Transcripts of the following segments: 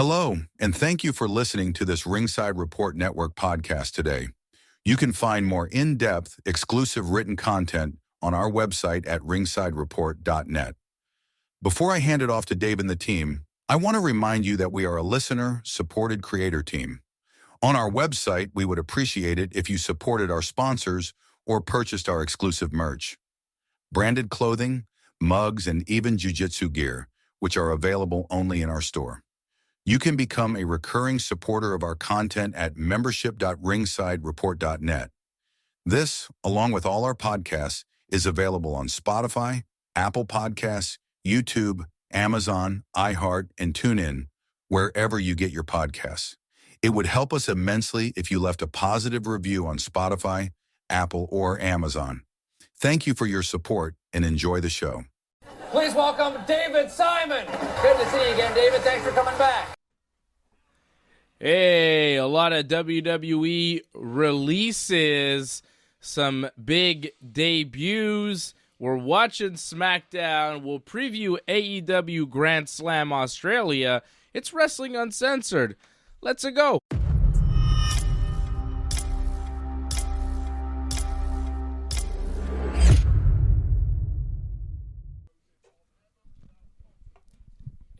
Hello, and thank you for listening to this Ringside Report Network podcast today. You can find more in-depth, exclusive written content on our website at ringsidereport.net. Before I hand it off to Dave and the team, I want to remind you that we are a listener-supported creator team. On our website, we would appreciate it if you supported our sponsors or purchased our exclusive merch. Branded clothing, mugs, and even jiu-jitsu gear, which are available only in our store. You can become a recurring supporter of our content at membership.ringsidereport.net. This, along with all our podcasts, is available on Spotify, Apple Podcasts, YouTube, Amazon, iHeart, and TuneIn, wherever you get your podcasts. It would help us immensely if you left a positive review on Spotify, Apple, or Amazon. Thank you for your support and enjoy the show. Please welcome David Simon. Good to see you again, David. Thanks for coming back. Hey, a lot of WWE releases, some big debuts. We're watching SmackDown. We'll preview AEW Grand Slam Australia. It's Wrestling Uncensored. Let's go.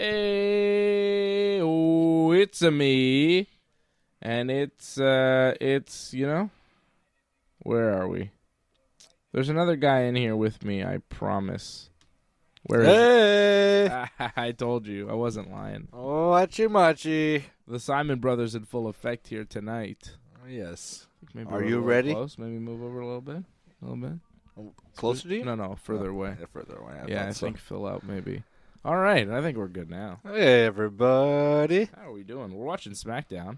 Hey, oh, it's a me, and it's you know, where are we? There's another guy in here with me, I promise. Where is Hey! I told you, I wasn't lying. Oh, machi. The Simon Brothers in full effect here tonight. Yes. Maybe Are we're a you little ready? Close. Maybe move over a little bit. Closer to you? No, further away. Yeah, further away. I think fill out maybe. All right, I think we're good now. Hey, everybody. How are we doing? We're watching SmackDown.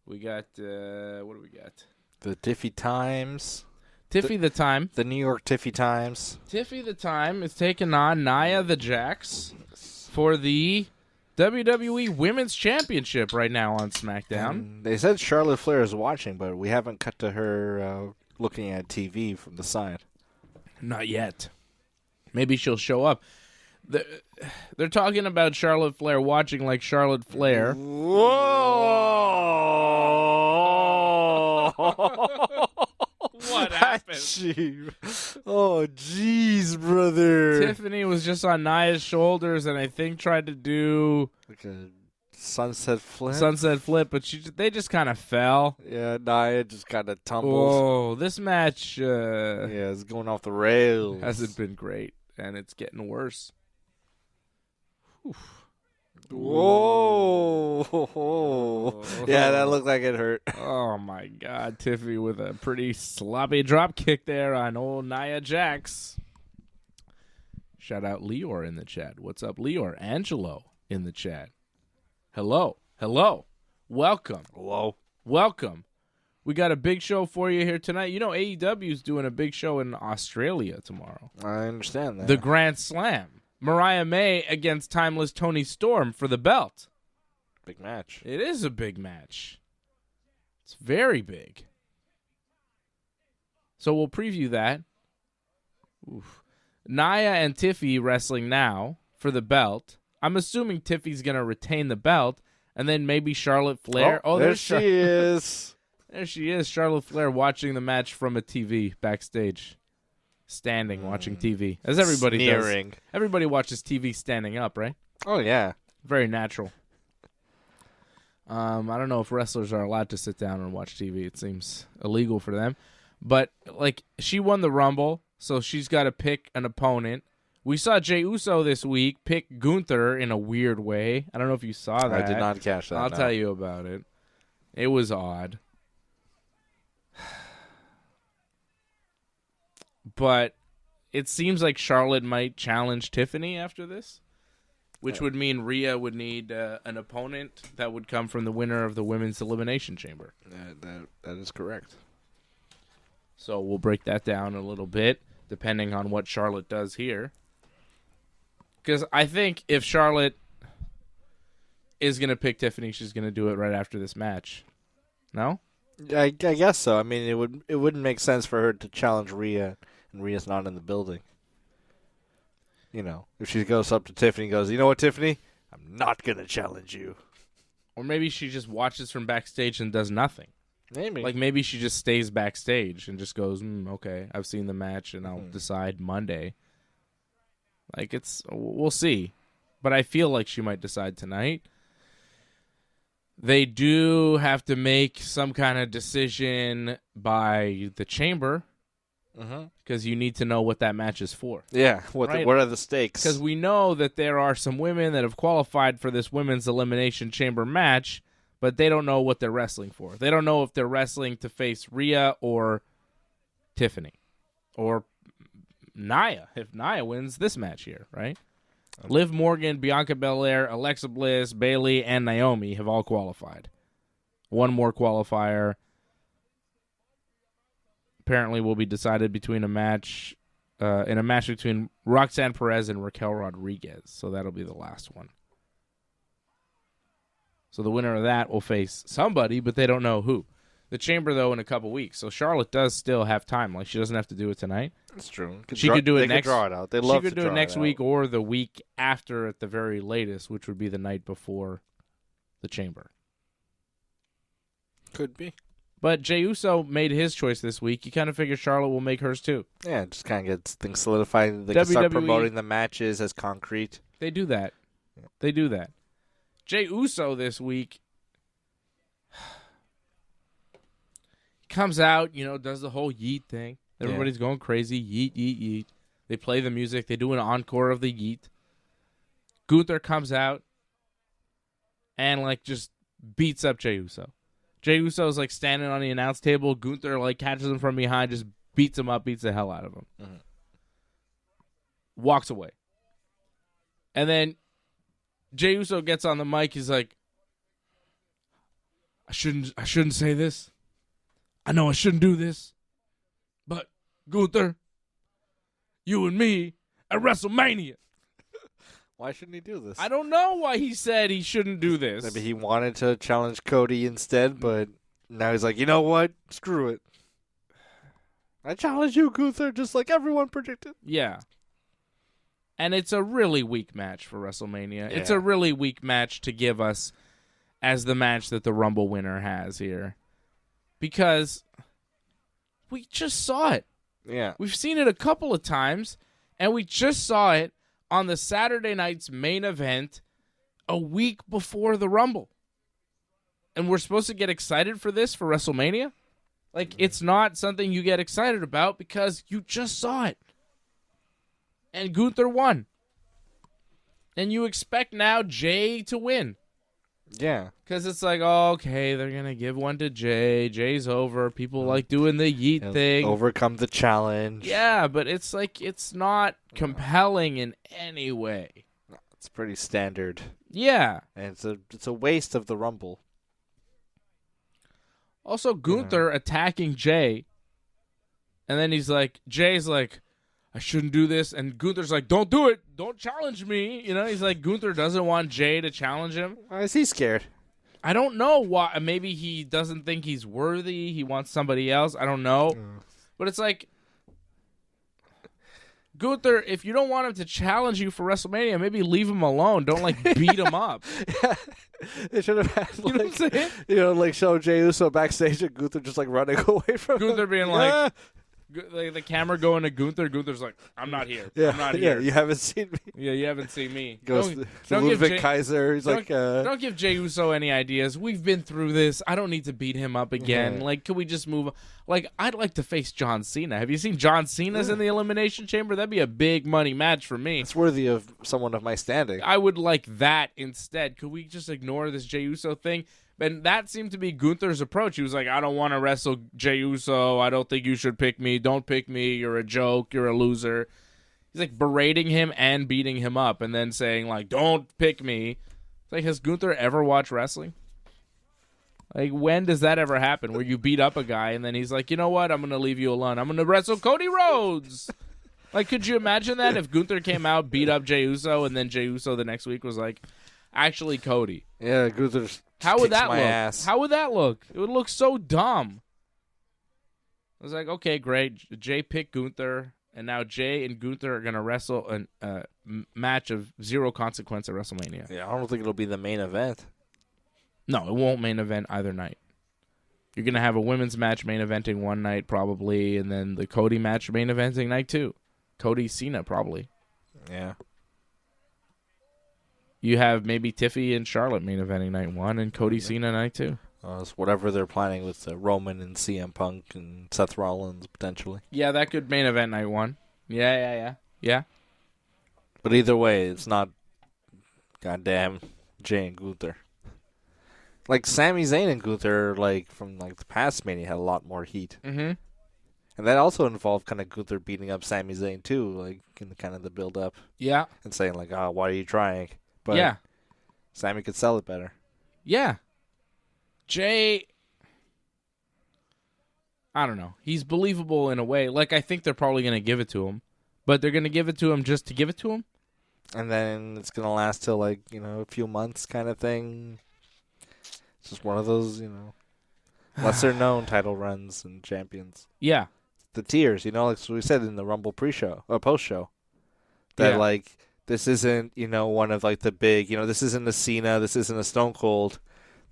We got, what do we got? The Tiffy Times. Tiffy the Time. The New York Tiffy Times. Tiffy the Time is taking on Nia the Jax for the WWE Women's Championship right now on SmackDown. And they said Charlotte Flair is watching, but we haven't cut to her looking at TV from the side. Not yet. Maybe she'll show up. They're talking about Charlotte Flair watching like Charlotte Flair. Whoa! What happened? Oh, jeez, brother. Tiffany was just on Nia's shoulders and I think tried to do Like a sunset flip? but they just kind of fell. Yeah, Nia just kind of tumbled. Oh, this match Yeah, it's going off the rails. hasn't been great, and it's getting worse. Whoa! Yeah, that looked like it hurt. Oh my God, Tiffy with a pretty sloppy drop kick there on old Nia Jax. Shout out Leor in the chat. What's up, Leor? Angelo in the chat. Hello. Welcome. Welcome. We got a big show for you here tonight. You know AEW is doing a big show in Australia tomorrow. I understand that. The Grand Slam. Mariah May against Timeless Toni Storm for the belt. Big match. It is a big match. It's very big. So we'll preview that. Oof. Nia and Tiffy wrestling now for the belt. I'm assuming Tiffy's going to retain the belt, and then maybe Charlotte Flair. Oh, there she is. There she is, Charlotte Flair watching the match from a TV backstage. Standing, watching TV. As everybody Sneering. does. Everybody watches TV standing up, right? Oh, yeah. Very natural. I don't know if wrestlers are allowed to sit down and watch TV. It seems illegal for them. But, like, she won the Rumble, so she's got to pick an opponent. We saw Jey Uso this week pick Gunther in a weird way. I don't know if you saw that. I did not catch that. I'll tell you about it. It was odd. But it seems like Charlotte might challenge Tiffany after this, which would mean Rhea would need an opponent that would come from the winner of the Women's Elimination Chamber. That is correct. So we'll break that down a little bit, depending on what Charlotte does here. Because I think if Charlotte is going to pick Tiffany, she's going to do it right after this match. No? I guess so. I mean, it wouldn't make sense for her to challenge Rhea, and Rhea's not in the building. You know, if she goes up to Tiffany and goes, "You know what, Tiffany? I'm not going to challenge you." Or maybe she just watches from backstage and does nothing. Maybe. Like, maybe she just stays backstage and just goes, okay, I've seen the match, and I'll decide Monday. Like, we'll see. But I feel like she might decide tonight. They do have to make some kind of decision by the chamber, because you need to know what that match is for. Yeah, what are the stakes? Because we know that there are some women that have qualified for this women's elimination chamber match, but they don't know what they're wrestling for. They don't know if they're wrestling to face Rhea or Tiffany or Nia, if Nia wins this match here, right? Liv Morgan, Bianca Belair, Alexa Bliss, Bayley, and Naomi have all qualified. One more qualifier apparently will be decided between a match between Roxanne Perez and Raquel Rodriguez. So that'll be the last one. So the winner of that will face somebody, but they don't know who. The chamber, though, in a couple weeks. So Charlotte does still have time. Like, she doesn't have to do it tonight. That's true. She could do it next. Draw it out. They love she could to do it draw next it week out. or the week after at the very latest, which would be the night before the chamber. Could be. But Jey Uso made his choice this week. You kind of figure Charlotte will make hers too. Yeah, just kind of gets things solidified. They can start promoting the matches as concrete. They do that. Yeah. They do that. Jey Uso this week comes out, does the whole yeet thing. Everybody's going crazy. Yeet, yeet, yeet. They play the music. They do an encore of the yeet. Gunther comes out and, just beats up Jey Uso. Jey Uso is, standing on the announce table. Gunther, catches him from behind, just beats him up, beats the hell out of him. Mm-hmm. Walks away. And then Jey Uso gets on the mic. He's like, I shouldn't say this. I know I shouldn't do this. But, Gunther, you and me at WrestleMania. Why shouldn't he do this? I don't know why he said he shouldn't do this. Maybe he wanted to challenge Cody instead, but now he's like, you know what? Screw it. I challenge you, Gunther, just like everyone predicted. Yeah. And it's a really weak match for WrestleMania. Yeah. It's a really weak match to give us as the match that the Rumble winner has here. Because we just saw it. Yeah. We've seen it a couple of times, and we just saw it on the Saturday night's main event a week before the Rumble. And we're supposed to get excited for this for WrestleMania? It's not something you get excited about because you just saw it. And Gunther won. And you expect now Jey to win. Yeah. Because it's okay, they're going to give one to Jey. Jey's over. People like doing the yeet thing. Overcome the challenge. Yeah, but it's it's not compelling in any way. It's pretty standard. Yeah. And it's a waste of the Rumble. Also, Gunther attacking Jey. And then Jey's like, I shouldn't do this. And Gunther's like, don't do it. Don't challenge me. He's like, Gunther doesn't want Jey to challenge him. Why is he scared? I don't know why. Maybe he doesn't think he's worthy. He wants somebody else. I don't know. But it's Gunther, if you don't want him to challenge you for WrestleMania, maybe leave him alone. Don't beat him up. Yeah. They should have had You know what I'm saying? Show Jey Uso backstage and Gunther just running away from Gunther him. being the camera going to Gunther. Gunther's like, I'm not here. Yeah, I'm not here. Yeah, you haven't seen me. Yeah, you haven't seen me. Goes to Ludwig Kaiser. He's don't give Jey Uso any ideas. We've been through this. I don't need to beat him up again. Yeah. Can we just move on? I'd like to face John Cena. Have you seen John Cena's in the Elimination Chamber? That'd be a big money match for me. It's worthy of someone of my standing. I would like that instead. Could we just ignore this Jey Uso thing? And that seemed to be Gunther's approach. He was like, I don't want to wrestle Jey Uso. I don't think you should pick me. Don't pick me. You're a joke. You're a loser. He's berating him and beating him up and then saying, don't pick me. It's has Gunther ever watched wrestling? When does that ever happen where you beat up a guy and then he's like, you know what? I'm going to leave you alone. I'm going to wrestle Cody Rhodes. Could you imagine that if Gunther came out, beat up Jey Uso, and then Jey Uso the next week was actually Cody? Yeah, Gunther's How would that look? Ass. How would that look? It would look so dumb. I was okay, great. Jey picked Gunther, and now Jey and Gunther are going to wrestle a match of zero consequence at WrestleMania. Yeah, I don't think it'll be the main event. No, it won't main event either night. You're going to have a women's match main eventing one night probably, and then the Cody match main eventing night 2. Cody Cena probably. Yeah. You have maybe Tiffy and Charlotte main eventing night 1 and Cody Cena night 2. It's whatever they're planning with Roman and CM Punk and Seth Rollins potentially. Yeah, that could main event night 1. Yeah. But either way, it's not goddamn Jey and Gunther. Like Sami Zayn and Gunther, like from like the past Mania, had a lot more heat. Mm-hmm. And that also involved kind of Gunther beating up Sami Zayn too, like in the kind of the build up. Yeah. And saying like, "Oh, why are you trying?" But yeah. Sami could sell it better. Yeah. Jey, I don't know. He's believable in a way. Like, I think they're probably going to give it to him. But they're going to give it to him just to give it to him? And then it's going to last till, like, a few months kind of thing. It's just one of those, lesser-known title runs and champions. Yeah. The tiers, like we said in the Rumble pre-show, or post-show. That, like, this isn't, one of, like, the big, this isn't a Cena, this isn't a Stone Cold.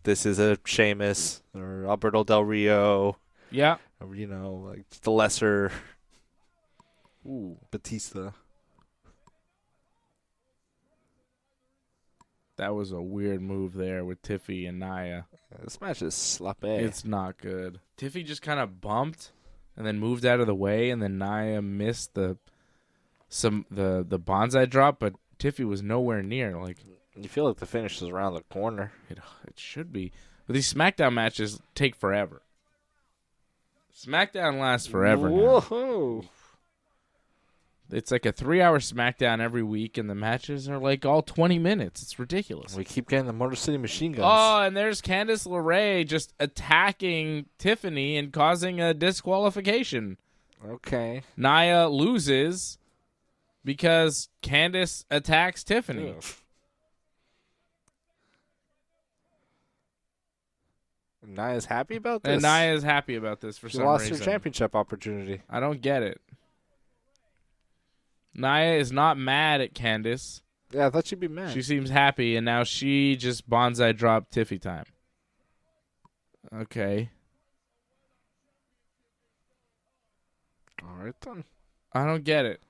This is a Sheamus or Alberto Del Rio. Yeah. Or, like the lesser Batista. That was a weird move there with Tiffy and Nia. This match is sloppy. It's not good. Tiffy just kind of bumped and then moved out of the way, and then Nia missed the bonsai drop, but Tiffy was nowhere near. Like, you feel like the finish is around the corner. It should be. But these SmackDown matches take forever. SmackDown lasts forever now. Whoa. It's like a 3-hour SmackDown every week, and the matches are like all 20 minutes. It's ridiculous. We keep getting the Motor City Machine Guns. Oh, and there's Candice LeRae just attacking Tiffany and causing a disqualification. Okay. Nia loses because Candice attacks Tiffany. Ugh. Nia's happy about this? And Nia is happy about this for some reason. She lost her championship opportunity. I don't get it. Nia is not mad at Candice. Yeah, I thought she'd be mad. She seems happy, and now she just bonsai dropped Tiffy time. Okay. All right, then. I don't get it.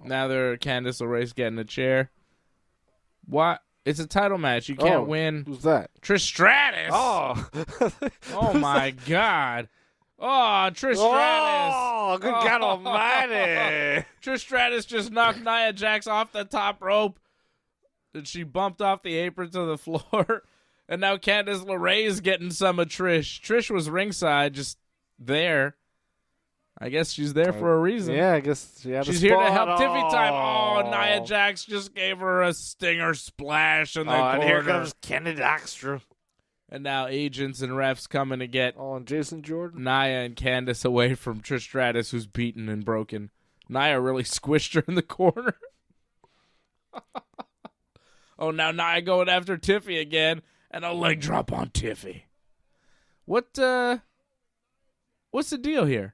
Now Candice LeRae's getting a chair. What? It's a title match. You can't win. Who's that? Trish Stratus. Oh. Oh, my God. Oh, Trish Stratus. Oh, good God almighty. Trish Stratus just knocked Nia Jax off the top rope. And she bumped off the apron to the floor. And now Candice LeRae is getting some of Trish. Trish was ringside, just there. I guess she's there for a reason. Yeah, I guess she had She's a here spot. to help Tiffy time. Oh, Nia Jax just gave her a stinger splash in the corner. And here comes Kenny Daxter. And now agents and refs coming to get and Jason Jordan. Nia and Candice away from Trish Stratus, who's beaten and broken. Nia really squished her in the corner. Oh, now Nia going after Tiffy again, and a leg drop on Tiffy. What's the deal here?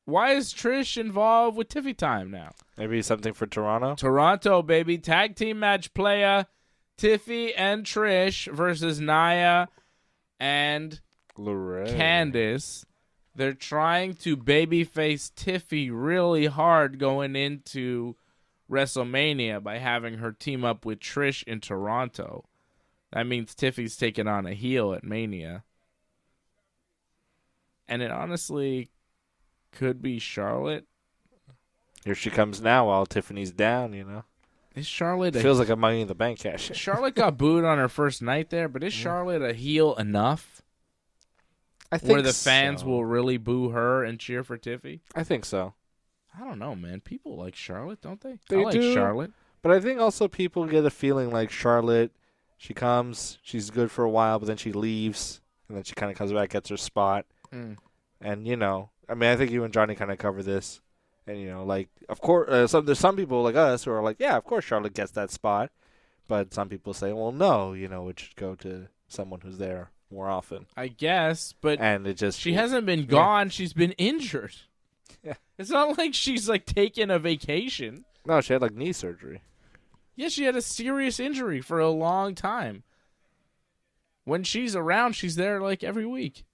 Why is Trish involved with Tiffy time now? Maybe something for Toronto? Toronto, baby. Tag team match playa. Tiffy and Trish versus Nia and Candice. They're trying to babyface Tiffy really hard going into WrestleMania by having her team up with Trish in Toronto. That means Tiffy's taking on a heel at Mania. And it honestly could be Charlotte. Here she comes now while Tiffany's down, Is Charlotte feels like a Money in the Bank cash. Charlotte got booed on her first night there, but is Charlotte a heel enough? I think where the fans will really boo her and cheer for Tiffy? I think so. I don't know, man. People like Charlotte, don't they? They I like do. Charlotte. But I think also people get a feeling like Charlotte, she comes, she's good for a while, but then she leaves, and then she kind of comes back, gets her spot. Mm. And, I think you and Johnny kind of cover this. And, of course, there's some people like us who are like, yeah, of course Charlotte gets that spot. But some people say, well, no, it should go to someone who's there more often. I guess, but she hasn't been gone. Yeah. She's been injured. Yeah. It's not like she's, taking a vacation. No, she had, knee surgery. Yeah, she had a serious injury for a long time. When she's around, she's there like every week.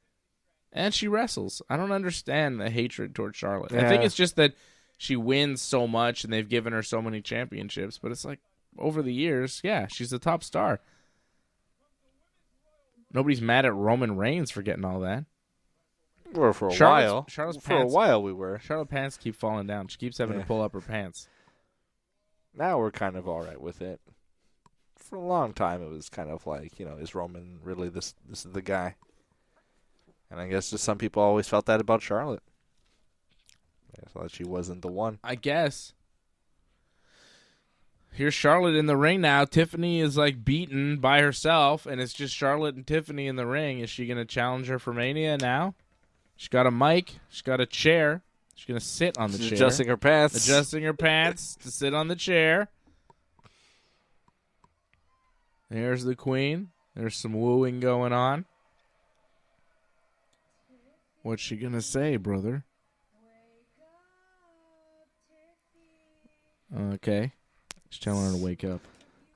And she wrestles. I don't understand the hatred towards Charlotte. Yeah. I think it's just that she wins so much and they've given her so many championships. But it's like, over the years, yeah, she's the top star. Nobody's mad at Roman Reigns for getting all that. Well, for a while we were. Charlotte pants keep falling down. She keeps having to pull up her pants. Now we're kind of all right with it. For a long time, it was kind of like, is Roman really this is the guy? And I guess just some people always felt that about Charlotte. I thought she wasn't the one. I guess. Here's Charlotte in the ring now. Tiffany is like beaten by herself, and it's just Charlotte and Tiffany in the ring. Is she going to challenge her for Mania now? She's got a mic. She's got a chair. She's going to sit on the chair. Adjusting her pants. Adjusting her pants to sit on the chair. There's the queen. There's some wooing going on. What's she going to say, brother? Okay. She's telling her to wake up.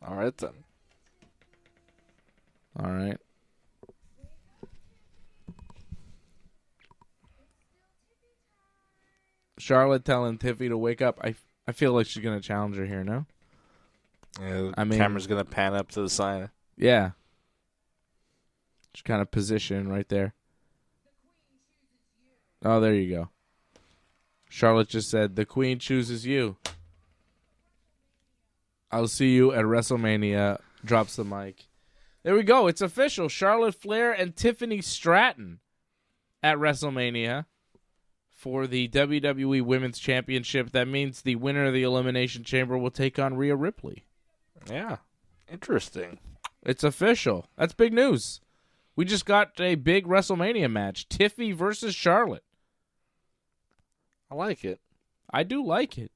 All right, then. All right. Charlotte telling Tiffy to wake up. I feel like she's going to challenge her here, no? Yeah, the camera's going to pan up to the sign. Yeah. Just kind of position right there. Oh, there you go. Charlotte just said, the queen chooses you. I'll see you at WrestleMania. Drops the mic. There we go. It's official. Charlotte Flair and Tiffany Stratton at WrestleMania for the WWE Women's Championship. That means the winner of the Elimination Chamber will take on Rhea Ripley. Yeah. Interesting. It's official. That's big news. We just got a big WrestleMania match. Tiffy versus Charlotte. I like it. I do like it.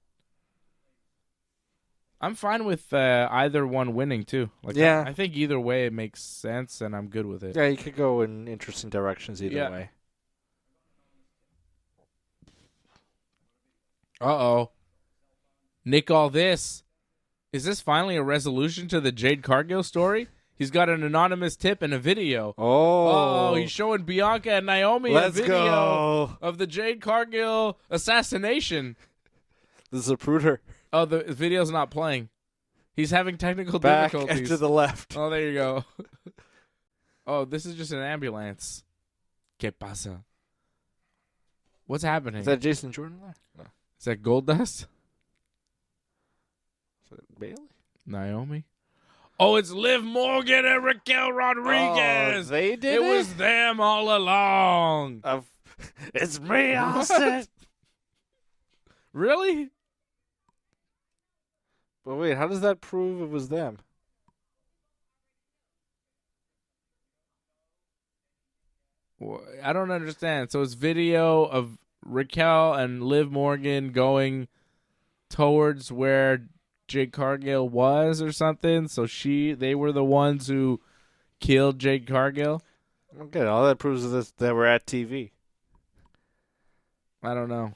I'm fine with either one winning, too. I think either way it makes sense, and I'm good with it. Yeah, you could go in interesting directions either way. Uh-oh. Nick, all this. Is this finally a resolution to the Jade Cargill story? He's got an anonymous tip and a video. Oh, he's showing Bianca and Naomi a video of the Jade Cargill assassination. The Zapruder. Oh, the video's not playing. He's having technical Back difficulties. and to the left. Oh, there you go. Oh, this is just an ambulance. ¿Qué pasa? What's happening? Is that Jason Jordan there? No. Is that Goldust? Is that Bailey? Naomi? Oh, it's Liv Morgan and Raquel Rodriguez. Oh, they did it? It was them all along. It's me, Austin. Really? But wait, how does that prove it was them? Well, I don't understand. So it's video of Raquel and Liv Morgan going towards where Jade Cargill was or something. So they were the ones who killed Jade Cargill. Okay, all that proves is that we're at TV. I don't know.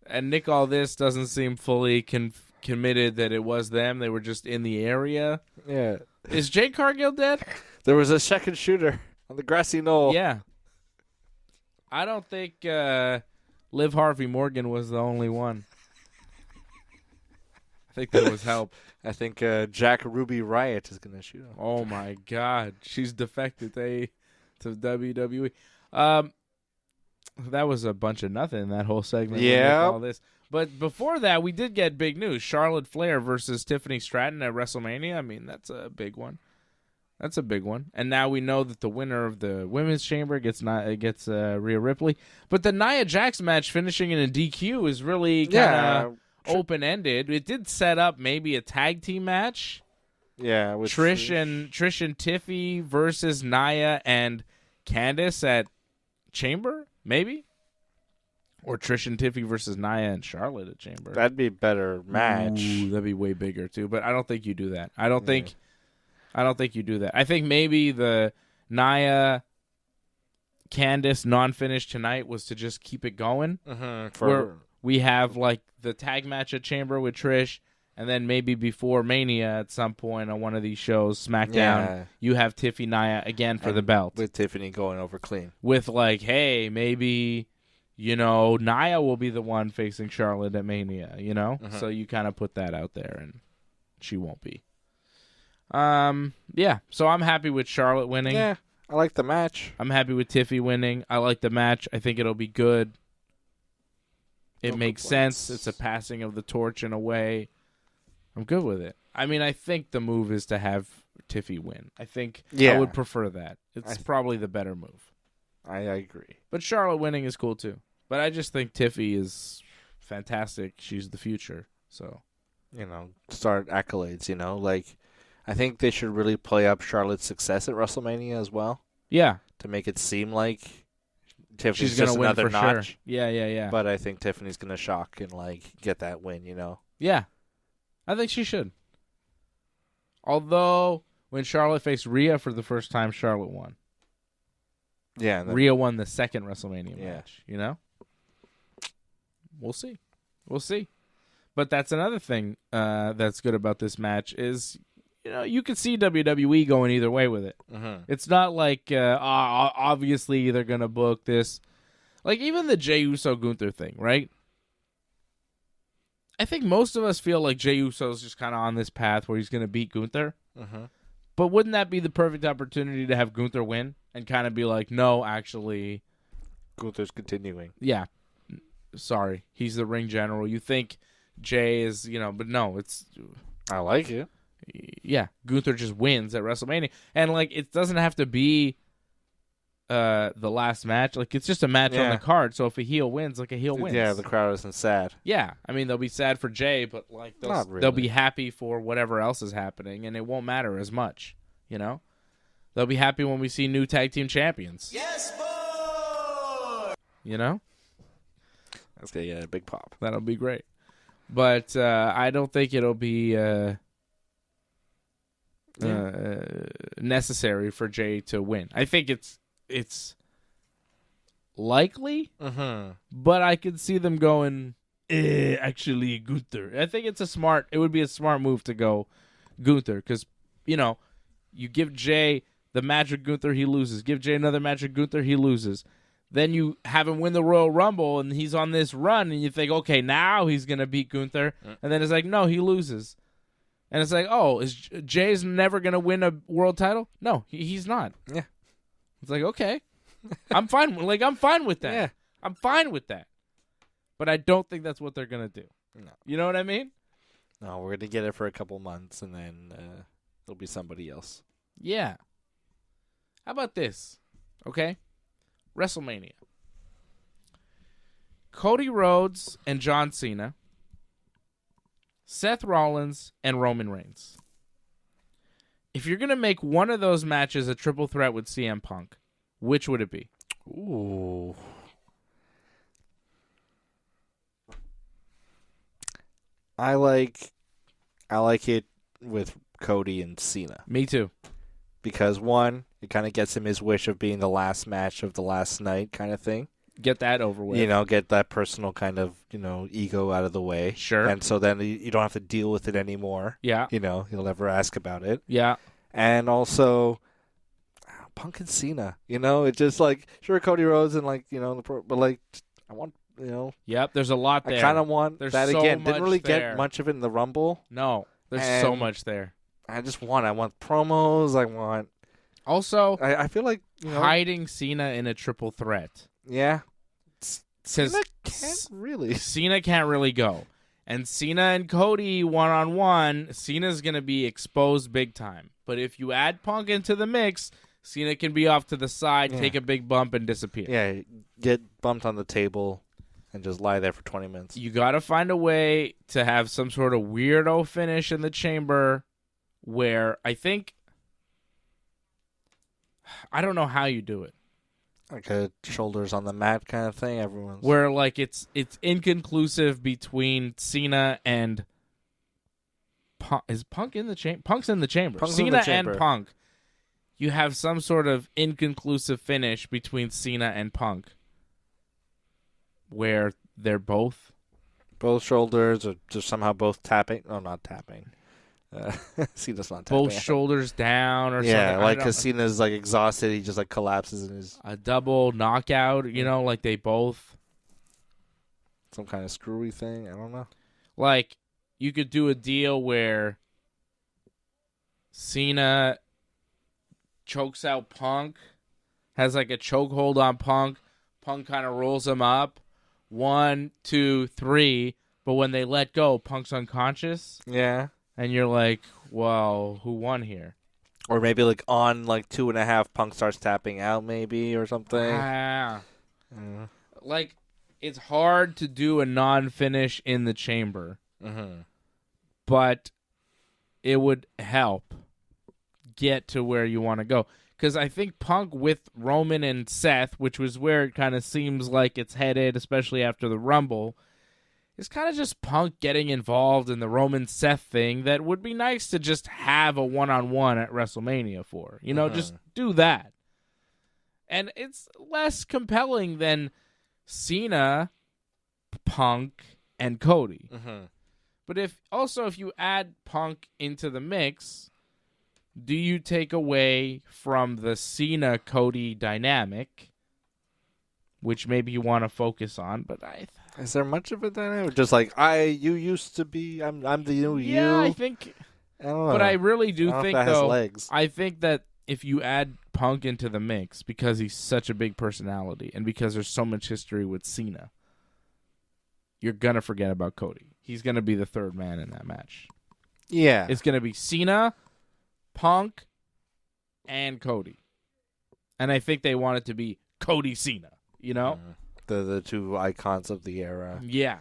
And Nick, all this doesn't seem fully committed that it was them. They were just in the area. Yeah. Is Jade Cargill dead? There was a second shooter on the grassy knoll. Yeah. I don't think Liv Harvey Morgan was the only one. I think there was help. I think Jack Ruby Riot is going to shoot him. Oh, my God. She's defected to WWE. That was a bunch of nothing, that whole segment. Yeah. All this. But before that, we did get big news. Charlotte Flair versus Tiffany Stratton at WrestleMania. I mean, that's a big one. That's a big one. And now we know that the winner of the Women's Chamber gets Rhea Ripley. But the Nia Jax match finishing in a DQ is really kind of open-ended. It did set up maybe a tag team match. Yeah. With Trish and Tiffy versus Nia and Candice at Chamber, maybe? Or Trish and Tiffy versus Nia and Charlotte at Chamber. That'd be a better match. Ooh, that'd be way bigger, too. But I don't think you do that. I don't think you do that. I think maybe the Nia Candice non-finish tonight was to just keep it going. Mm-hmm. Where we have like the tag match at Chamber with Trish, And then maybe before Mania at some point on one of these shows, SmackDown, you have Tiffy Nia again for the belt. With Tiffany going over clean. With like, hey, maybe, Nia will be the one facing Charlotte at Mania, So you kind of put that out there, and she won't be. Yeah, so I'm happy with Charlotte winning. Yeah, I like the match. I'm happy with Tiffy winning. I like the match. I think it'll be good. It makes sense. It's a passing of the torch in a way. I'm good with it. I mean, I think the move is to have Tiffy win. I think I would prefer that. It's probably the better move. I agree. But Charlotte winning is cool too. But I just think Tiffy is fantastic. She's the future. So, start accolades, like I think they should really play up Charlotte's success at WrestleMania as well. Yeah. To make it seem like Tiffany's she's going to win another for notch. Sure. Yeah. But I think Tiffany's going to shock and get that win, Yeah. I think she should. Although, when Charlotte faced Rhea for the first time, Charlotte won. Yeah. Rhea won the second WrestleMania match, We'll see. But that's another thing that's good about this match is, you could see WWE going either way with it. Mm-hmm. It's not like, obviously they're going to book this. Like, even the Jey Uso Gunther thing, right? I think most of us feel like Jey Uso's just kind of on this path where he's going to beat Gunther. Mm-hmm. But wouldn't that be the perfect opportunity to have Gunther win and kind of be like, no, actually, Gunther's continuing. Yeah. Sorry. He's the ring general. You think Jey is, but no, it's... I like it. Yeah. Gunther just wins at WrestleMania. And, it doesn't have to be the last match. It's just a match on the card. So if a heel wins, a heel wins. Yeah, the crowd isn't sad. Yeah. I mean, they'll be sad for Jey, but, they'll be happy for whatever else is happening, and it won't matter as much, They'll be happy when we see new tag team champions. Yes, boy! That's going to get a big pop. That'll be great. But I don't think it'll be necessary for Jey to win. I think it's likely, but I could see them going, actually, Gunther. I think it would be a smart move to go Gunther because, you give Jey the match with Gunther, he loses. Give Jey another match with Gunther, he loses. Then you have him win the Royal Rumble, and he's on this run, and you think, okay, now he's going to beat Gunther. And then it's like, no, he loses. And it's like, oh, is Jey's never going to win a world title? No, he's not. Yeah. It's like, okay. I'm fine. I'm fine with that. Yeah. I'm fine with that. But I don't think that's what they're going to do. No. You know what I mean? No, we're going to get it for a couple months, and then it'll be somebody else. Yeah. How about this? Okay. WrestleMania. Cody Rhodes and John Cena. Seth Rollins and Roman Reigns. If you're going to make one of those matches a triple threat with CM Punk, which would it be? Ooh. I like it with Cody and Cena. Me too. Because one, it kind of gets him his wish of being the last match of the last night kind of thing. Get that over with. Get that personal kind of, ego out of the way. Sure. And so then you don't have to deal with it anymore. Yeah. He'll never ask about it. Yeah. And also, Punk and Cena. It's just sure, Cody Rhodes and but I want, Yep, there's a lot there. I kind of want there's that so again. much Didn't really there. get much of it in the Rumble. No, there's so much there. I want promos. I want. Also, I feel like hiding Cena in a triple threat. Yeah. Cena can't really go. And Cena and Cody one-on-one, Cena's going to be exposed big time. But if you add Punk into the mix, Cena can be off to the side, take a big bump, and disappear. Yeah, get bumped on the table and just lie there for 20 minutes. You got to find a way to have some sort of weirdo finish in the chamber where I don't know how you do it. Like a shoulders on the mat kind of thing. Everyone's where it's inconclusive between Cena and Punk. Is Punk in the chamber? Punk's in the chamber. Cena and Punk. You have some sort of inconclusive finish between Cena and Punk, where they're both Both shoulders or just somehow both tapping. No, not tapping. Cena's not tapping. Both shoulders down or something. Yeah, like because Cena's like exhausted. He just like collapses in his... A double knockout, like they both... Some kind of screwy thing. I don't know. Like, you could do a deal where Cena chokes out Punk, has like a chokehold on Punk. Punk kind of rolls him up. 1, 2, 3. But when they let go, Punk's unconscious. Yeah. And you're like, well, who won here? Or maybe like on like 2.5, Punk starts tapping out maybe or something. Like, it's hard to do a non-finish in the chamber. Mm-hmm. But it would help get to where you want to go. Because I think Punk with Roman and Seth, which was where it kind of seems like it's headed, especially after the Rumble, is kind of just Punk getting involved in the Roman-Seth thing that would be nice to just have a one-on-one at WrestleMania for. Just do that. And it's less compelling than Cena, Punk, and Cody. Mm-hmm. But if you add Punk into the mix, do you take away from the Cena-Cody dynamic, which maybe you want to focus on? But is there much of a dynamic? Just like you used to be. I'm the new you. Yeah, I think. I don't know. But I really do think though. Legs. I think that if you add Punk into the mix because he's such a big personality and because there's so much history with Cena, you're gonna forget about Cody. He's gonna be the third man in that match. Yeah, it's gonna be Cena, Punk, and Cody. And I think they want it to be Cody Cena, the two icons of the era. Yeah.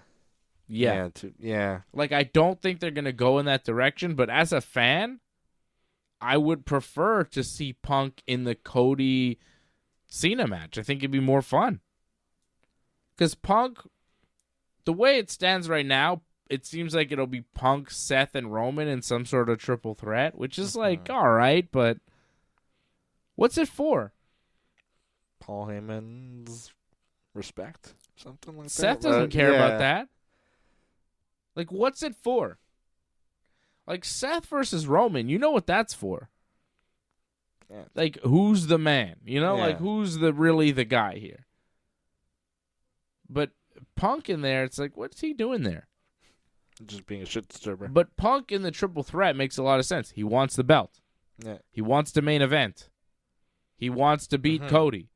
Like, I don't think they're going to go in that direction, but as a fan, I would prefer to see Punk in the Cody Cena match. I think it'd be more fun. Because Punk, the way it stands right now, it seems like it'll be Punk, Seth, and Roman in some sort of triple threat, which is like, all right, but what's it for? Paul Heyman's respect? Something like that? Seth doesn't care about that. Like, what's it for? Like, Seth versus Roman, you know what that's for. Yeah. Like, who's the man? Like, who's really the guy here? But Punk in there, it's like, what's he doing there? Just being a shit disturber. But Punk in the triple threat makes a lot of sense. He wants the belt. Yeah. He wants to main event. He wants to beat Cody.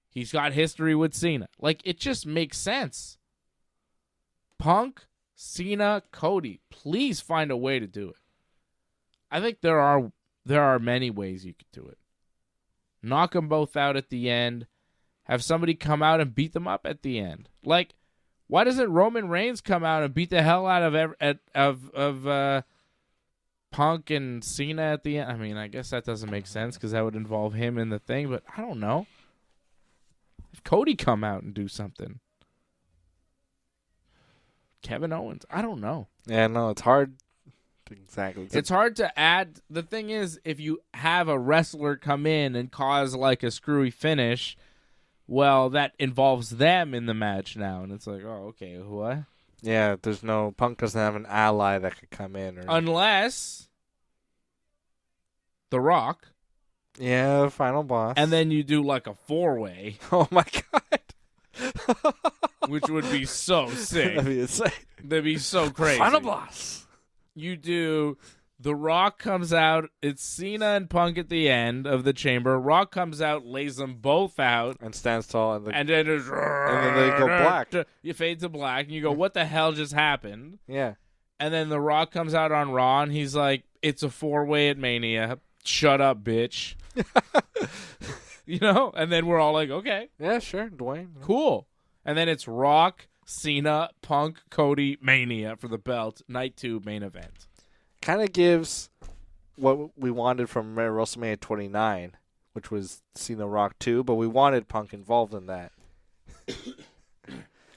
He's got history with Cena. Like, it just makes sense. Punk, Cena, Cody. Please find a way to do it. I think there are many ways you could do it. Knock them both out at the end. Have somebody come out and beat them up at the end. Like, why doesn't Roman Reigns come out and beat the hell out of Punk and Cena at the end? I mean, I guess that doesn't make sense because that would involve him in the thing, but I don't know. If Cody come out and do something. Kevin Owens, I don't know. Yeah, no, it's hard. Exactly. It's hard to add. The thing is, if you have a wrestler come in and cause like a screwy finish, well, that involves them in the match now. And it's like, oh, okay, what? Yeah, Punk doesn't have an ally that could come in. Unless The Rock. Yeah, final boss. And then you do like a 4-way. Oh, my God. Which would be so sick. That'd be insane. That'd be so crazy. Final boss. You do The Rock comes out. It's Cena and Punk at the end of the chamber. Rock comes out, lays them both out. And stands tall. And then they go black. You fade to black, and you go, what the hell just happened? Yeah. And then The Rock comes out on Raw, and he's like, it's a 4-way at Mania. Shut up, bitch. And then we're all like, okay. Yeah, sure, Dwayne. Cool. And then it's Rock, Cena, Punk, Cody, Mania for the belt. Night 2 main event. Kind of gives what we wanted from WrestleMania 29, which was Cena Rock 2, but we wanted Punk involved in that.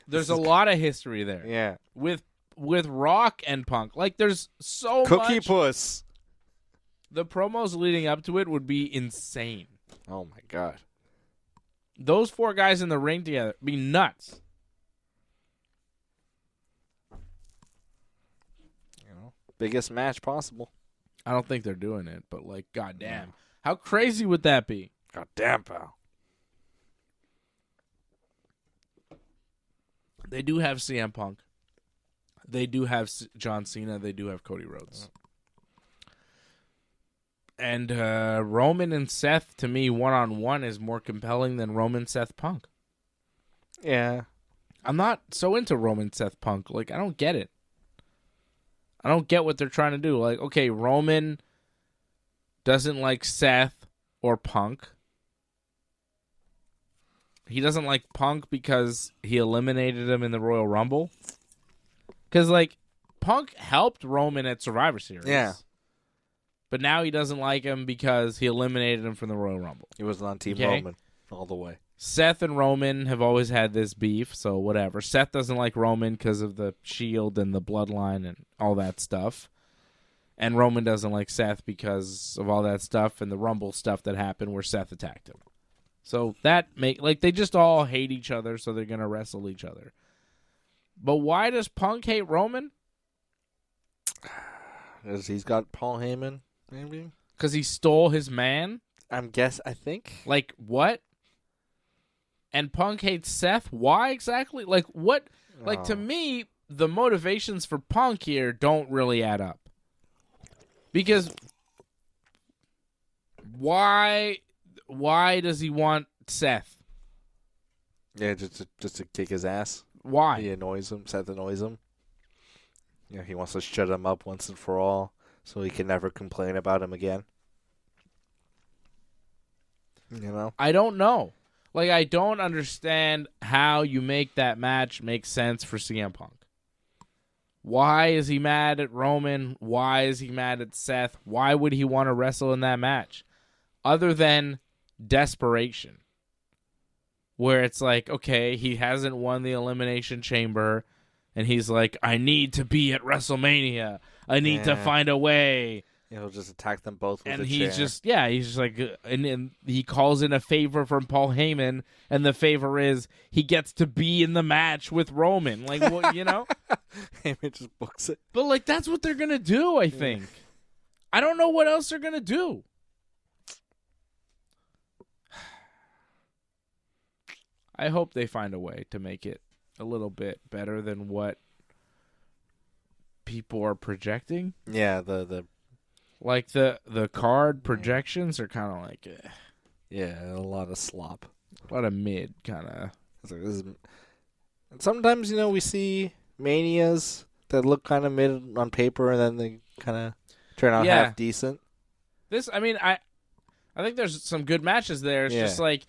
There's a lot of history there. Yeah. With Rock and Punk. Like, there's so much. Cookie Puss. The promos leading up to it would be insane. Oh, my God. Those 4 guys in the ring together would be nuts. Biggest match possible. I don't think they're doing it, but like, goddamn, how crazy would that be? Goddamn, pal. They do have CM Punk. They do have John Cena. They do have Cody Rhodes. And Roman and Seth, to me, one-on-one is more compelling than Roman Seth Punk. Yeah. I'm not so into Roman Seth Punk. Like, I don't get it. I don't get what they're trying to do. Like, okay, Roman doesn't like Seth or Punk. He doesn't like Punk because he eliminated him in the Royal Rumble. Because, like, Punk helped Roman at Survivor Series. Yeah. But now he doesn't like him because he eliminated him from the Royal Rumble. He wasn't on Team Roman all the way. Seth and Roman have always had this beef, so whatever. Seth doesn't like Roman because of the Shield and the Bloodline and all that stuff. And Roman doesn't like Seth because of all that stuff and the Rumble stuff that happened where Seth attacked him. So that they just all hate each other, so they're going to wrestle each other. But why does Punk hate Roman? Because he's got Paul Heyman, maybe? Because he stole his man? I think. Like, what? And Punk hates Seth? Why exactly? Like, what? Like, to me, the motivations for Punk here don't really add up. Because why does he want Seth? Yeah, just to kick his ass. Why? He annoys him. Seth annoys him. Yeah, he wants to shut him up once and for all so he can never complain about him again. You know? I don't know. Like, I don't understand how you make that match make sense for CM Punk. Why is he mad at Roman? Why is he mad at Seth? Why would he want to wrestle in that match? Other than desperation. Where it's like, okay, he hasn't won the Elimination Chamber, and he's like, I need to be at WrestleMania. I need to find a way. He'll just attack them both with and a he's chair. he's just like, and he calls in a favor from Paul Heyman, and the favor is he gets to be in the match with Roman. Like, what, you know? Heyman just books it. But, like, that's what they're going to do, I think. I don't know what else they're going to do. I hope they find a way to make it a little bit better than what people are projecting. Yeah, the like the card projections are kind of like a lot of slop, a lot of mid kind of. Sometimes we see manias that look kind of mid on paper, and then they kind of turn out half decent. This, I mean, I think there's some good matches there. It's just like,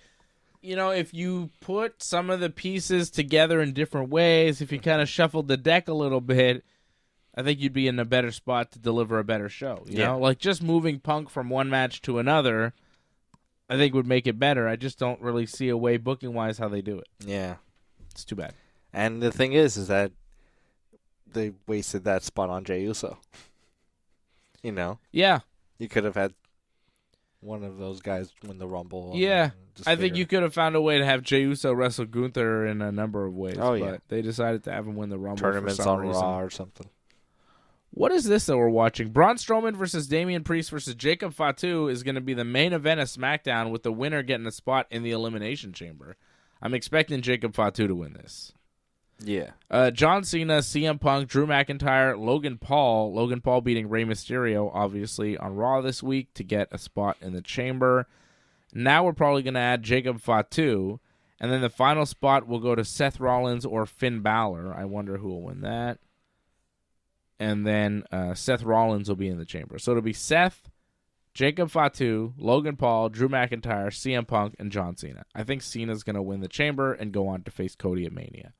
if you put some of the pieces together in different ways, if you kind of shuffled the deck a little bit, I think you'd be in a better spot to deliver a better show. You know, like just moving Punk from one match to another, I think would make it better. I just don't really see a way booking wise how they do it. Yeah, it's too bad. And the thing is that they wasted that spot on Jey Uso. Yeah, you could have had one of those guys win the Rumble. Yeah, I think you could have found a way to have Jey Uso wrestle Gunther in a number of ways. But they decided to have him win the Rumble. Tournaments for some on reason. Raw or something. What is this that we're watching? Braun Strowman versus Damian Priest versus Jacob Fatu is going to be the main event of SmackDown, with the winner getting a spot in the Elimination Chamber. I'm expecting Jacob Fatu to win this. Yeah. John Cena, CM Punk, Drew McIntyre, Logan Paul. Logan Paul beating Rey Mysterio, obviously, on Raw this week to get a spot in the Chamber. Now we're probably going to add Jacob Fatu. And then the final spot will go to Seth Rollins or Finn Balor. I wonder who will win that. And then Seth Rollins will be in the Chamber. So it'll be Seth, Jacob Fatu, Logan Paul, Drew McIntyre, CM Punk, and John Cena. I think Cena's going to win the Chamber and go on to face Cody at Mania.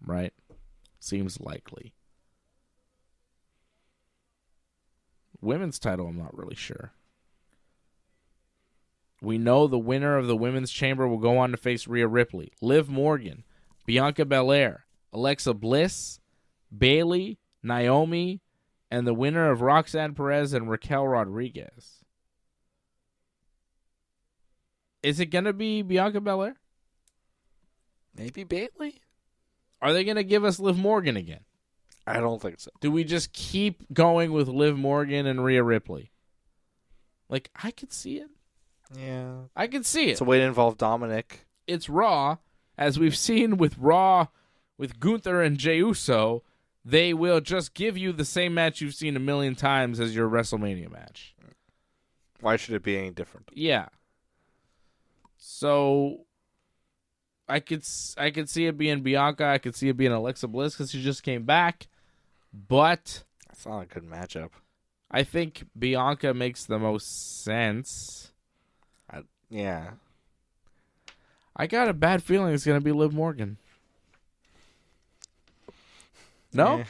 Right? Seems likely. Women's title, I'm not really sure. We know the winner of the Women's Chamber will go on to face Rhea Ripley, Liv Morgan, Bianca Belair, Alexa Bliss, Bayley, Naomi, and the winner of Roxanne Perez and Raquel Rodriguez. Is it going to be Bianca Belair? Maybe Bayley? Are they going to give us Liv Morgan again? I don't think so. Do we just keep going with Liv Morgan and Rhea Ripley? Like, I could see it. Yeah. I could see it. It's a way to involve Dominic. It's Raw. As we've seen with Raw, with Gunther and Jey Uso, they will just give you the same match you've seen a million times as your WrestleMania match. Why should it be any different? Yeah. So I could see it being Bianca. I could see it being Alexa Bliss because she just came back. But That's not a good matchup. I think Bianca makes the most sense. Yeah. I got a bad feeling it's going to be Liv Morgan. No?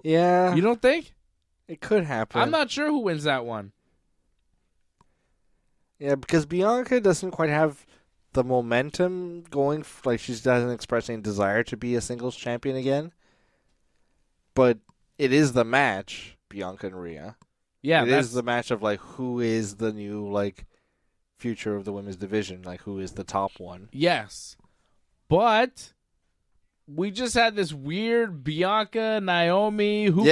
Yeah. You don't think? It could happen. I'm not sure who wins that one. Yeah, because Bianca doesn't quite have the momentum going. Like, she doesn't express any desire to be a singles champion again. But it is the match, Bianca and Rhea. Yeah, it is the match of, like, who is the new, like, future of the women's division. Like, who is the top one. Yes. But we just had this weird Bianca, Naomi, who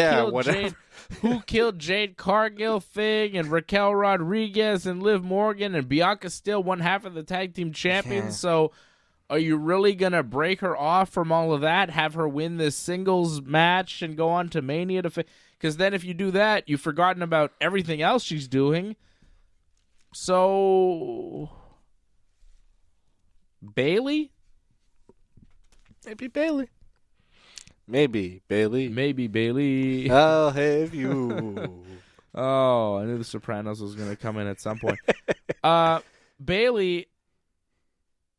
killed Jade Cargill thing, and Raquel Rodriguez and Liv Morgan, and Bianca's still one half of the tag team champions. Yeah. So are you really going to break her off from all of that, have her win this singles match and go on to Mania? Because then if you do that, you've forgotten about everything else she's doing. So Bayley? Maybe Bayley. Maybe Bayley. Maybe Bayley. I'll have you. Oh, I knew The Sopranos was going to come in at some point. Bayley,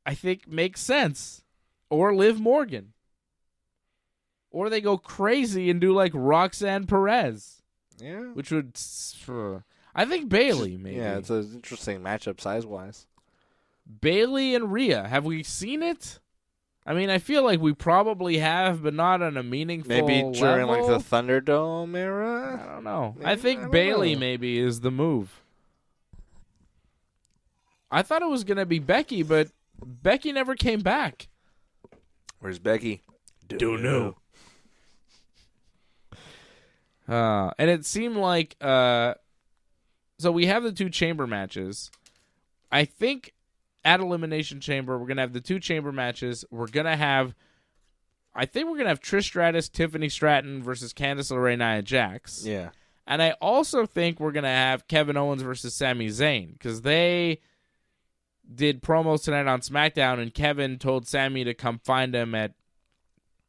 I think, makes sense. Or Liv Morgan. Or they go crazy and do like Roxanne Perez. Yeah. Which would... I think Bayley, maybe. Yeah, it's an interesting matchup size-wise. Bayley and Rhea. Have we seen it? I mean, I feel like we probably have, but not on a meaningful Maybe during level. like the Thunderdome era? I don't know. Maybe, I think Bayley maybe is the move. I thought it was going to be Becky, but Becky never came back. Where's Becky? Don't know. And it seemed like... so we have the two chamber matches. I think at Elimination Chamber, we're going to have the two chamber matches. We're going to have... I think we're going to have Trish Stratus, Tiffany Stratton versus Candice LeRae, Nia Jax. Yeah. And I also think we're going to have Kevin Owens versus Sami Zayn, because they did promos tonight on SmackDown, and Kevin told Sami to come find him at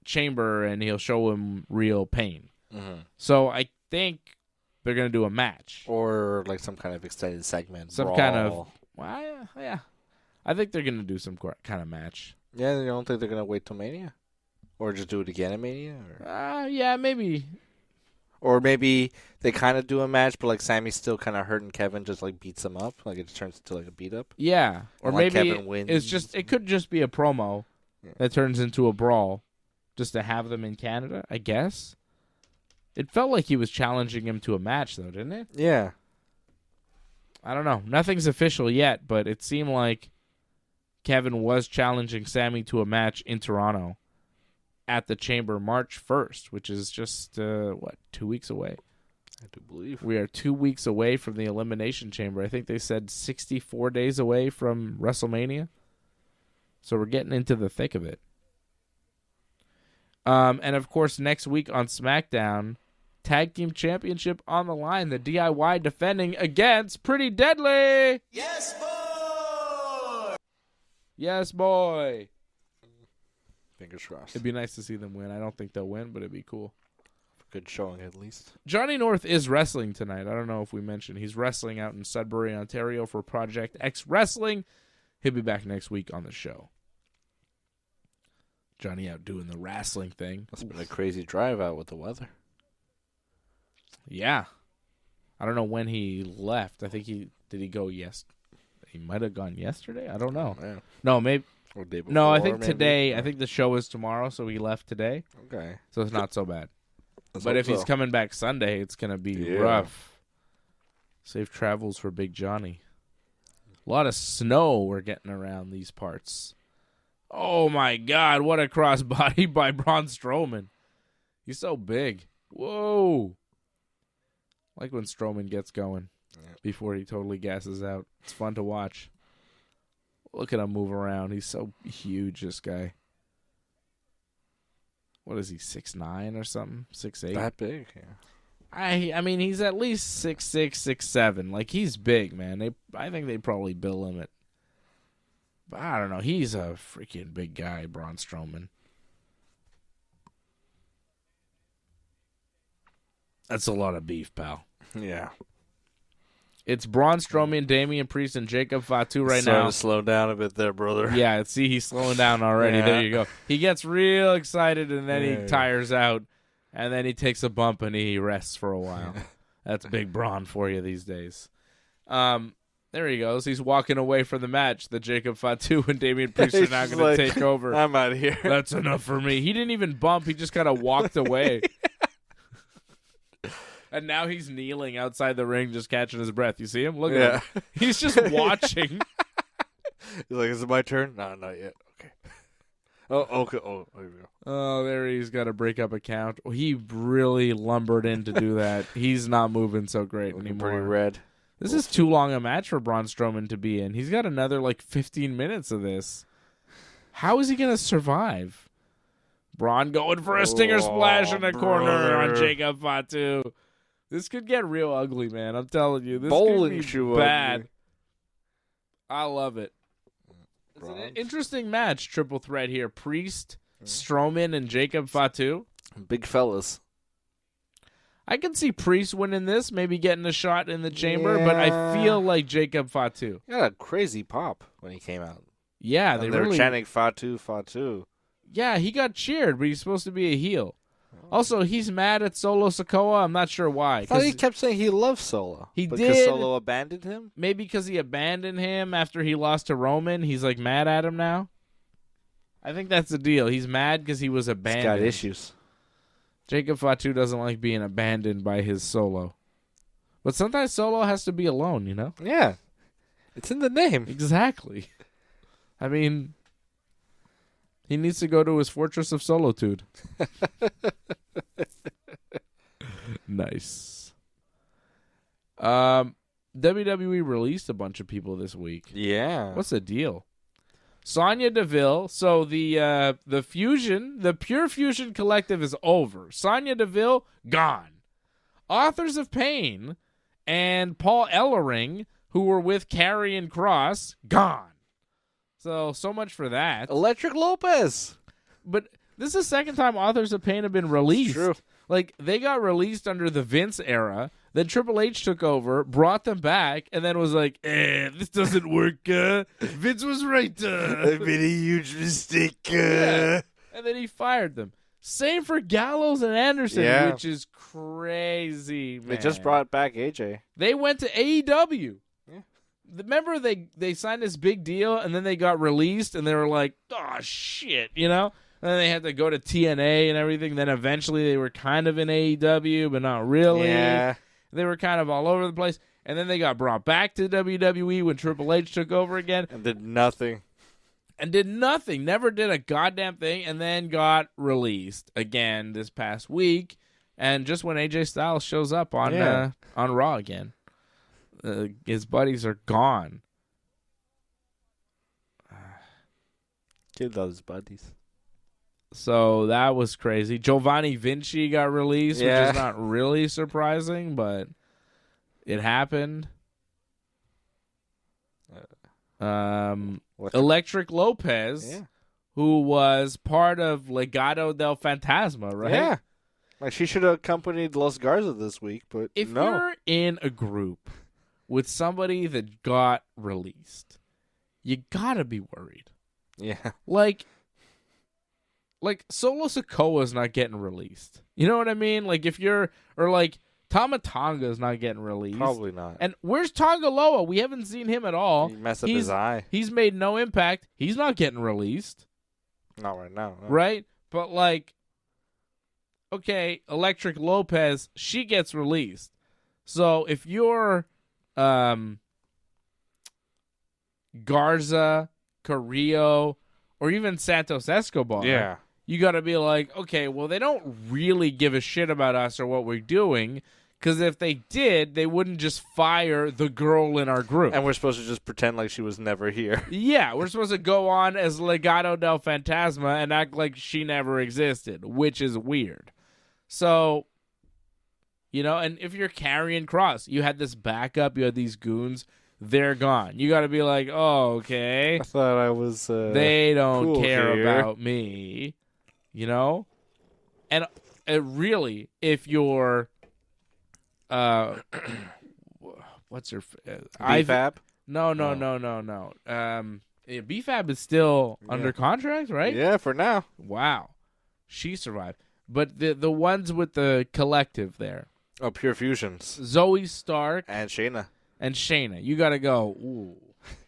Chamber, and he'll show him real pain. Mm-hmm. So I think they're going to do a match. Or like some kind of extended segment. Some brawl. kind of... Well, yeah. I think they're going to do some kind of match. Yeah, you don't think they're going to wait till Mania? Or just do it again at Mania? Or? Yeah, maybe. Or maybe they kind of do a match, but like Sammy's still kind of hurting Kevin, just like beats him up. Like it turns into like a beat up. Yeah. Or like maybe Kevin wins. it could just be a promo that turns into a brawl just to have them in Canada, I guess. It felt like he was challenging him to a match, though, didn't it? Yeah. I don't know. Nothing's official yet, but it seemed like Kevin was challenging Sami to a match in Toronto at the Chamber March 1st, which is just, 2 weeks away? I do believe. We are 2 weeks away from the Elimination Chamber. I think they said 64 days away from WrestleMania. So we're getting into the thick of it. And, of course, next week on SmackDown, Tag Team Championship on the line. The DIY defending against Pretty Deadly. Yes, boy! Yes, boy. Fingers crossed. It'd be nice to see them win. I don't think they'll win, but it'd be cool. Good showing, at least. Johnny North is wrestling tonight. I don't know if we mentioned. He's wrestling out in Sudbury, Ontario for Project X Wrestling. He'll be back next week on the show. Johnny out doing the wrestling thing. It's been a crazy drive out with the weather. Yeah. I don't know when he left. I think he go he might have gone yesterday. I don't know. Yeah. No, maybe. Or day before, No, I think maybe. today. I think the show is tomorrow, so he left today. Okay. So it's not so bad. Let's But hope if he's so. coming back Sunday, it's going to be rough. Safe travels for Big Johnny. A lot of snow we're getting around these parts. Oh, my God. What a crossbody by Braun Strowman. He's so big. Whoa. I like when Strowman gets going before he totally gasses out. It's fun to watch. Look at him move around. He's so huge, this guy. What is he, 6'9" or something? 6'8"? That big, yeah. I mean, he's at least 6'6", 6'7". Like, he's big, man. I think they'd probably bill him at... But I don't know. He's a freaking big guy, Braun Strowman. That's a lot of beef, pal. Yeah. It's Braun Strowman, Damian Priest, and Jacob Fatu right now. Starting to slow down a bit there, brother. Yeah, see, he's slowing down already. Yeah. There you go. He gets real excited, and then he tires out, and then he takes a bump, and he rests for a while. That's big Braun for you these days. There he goes. He's walking away from the match that Jacob Fatu and Damian Priest are now going to take over. I'm out of here. That's enough for me. He didn't even bump. He just kind of walked away. And now he's kneeling outside the ring, just catching his breath. You see him? Look at him. He's just watching. He's like, is it my turn? No, not yet. Okay. Oh, okay. Oh, here we go. Oh, there he's got to break up a count. He really lumbered in to do that. He's not moving so great anymore. Pretty red. This is too long a match for Braun Strowman to be in. He's got another, 15 minutes of this. How is he going to survive? Braun going for a stinger splash in the corner on Jacob Fatu. This could get real ugly, man. I'm telling you. This Bowling could shoe be bad. ugly. I love it. It's an interesting match, triple threat here. Priest, Strowman, and Jacob Fatu. Big fellas. I can see Priest winning this, maybe getting a shot in the chamber, but I feel like Jacob Fatu. He got a crazy pop when he came out. Yeah, they were chanting Fatu, Fatu. Yeah, he got cheered, but he's supposed to be a heel. Also, he's mad at Solo Sikoa. I'm not sure why. I thought he kept saying he loved Solo. He because did. Solo abandoned him? Maybe because he abandoned him after he lost to Roman. He's, mad at him now. I think that's the deal. He's mad because he was abandoned. He's got issues. Jacob Fatu doesn't like being abandoned by his Solo. But sometimes Solo has to be alone, you know? Yeah. It's in the name. Exactly. I mean... He needs to go to his fortress of solitude. Nice. WWE released a bunch of people this week. Yeah. What's the deal? Sonya Deville. So the Pure Fusion Collective is over. Sonya Deville, gone. Authors of Pain and Paul Ellering, who were with Karrion Kross, gone. So much for that. Electric Lopez. But this is the second time Authors of Pain have been released. True. They got released under the Vince era. Then Triple H took over, brought them back, and then was like, this doesn't work. Vince was right. I made a huge mistake. Yeah. And then he fired them. Same for Gallows and Anderson, which is crazy, man. They just brought back AJ. They went to AEW. Yeah. Remember they signed this big deal, and then they got released, and they were like, oh, shit, you know? And then they had to go to TNA and everything. Then eventually they were kind of in AEW, but not really. Yeah. They were kind of all over the place. And then they got brought back to WWE when Triple H took over again. And did nothing. Never did a goddamn thing, and then got released again this past week. And just when AJ Styles shows up on Raw again, his buddies are gone. Kid loves buddies. So that was crazy. Giovanni Vinci got released, which is not really surprising, but it happened. Electric Lopez, who was part of Legado del Fantasma, right? Yeah. Like she should have accompanied Los Garza this week, but if you're in a group with somebody that got released, you gotta be worried. Yeah. Like Solo Sikoa's not getting released. You know what I mean? Tama Tonga's not getting released. Probably not. And where's Tongaloa? We haven't seen him at all. He messed up his eye. He's made no impact. He's not getting released. Not right now. No. Right? But okay, Electric Lopez, she gets released. So if you're Garza, Carrillo, or even Santos Escobar, you got to be like, okay, well, they don't really give a shit about us or what we're doing, because if they did, they wouldn't just fire the girl in our group. And we're supposed to just pretend like she was never here. Yeah, we're supposed to go on as Legado del Fantasma and act like she never existed, which is weird. So, you know, and if you're Karrion Kross, you had this backup, you had these goons, they're gone. You got to be like, oh, okay. I thought I was they don't cool care here. about me, you know? And really, if you're, what's her, BFAB? No. BFAB is still under contract, right? Yeah, for now. Wow. She survived. But the ones with the collective there. Oh, Pure Fusions. Zoe Stark. And Shayna. You got to go, ooh.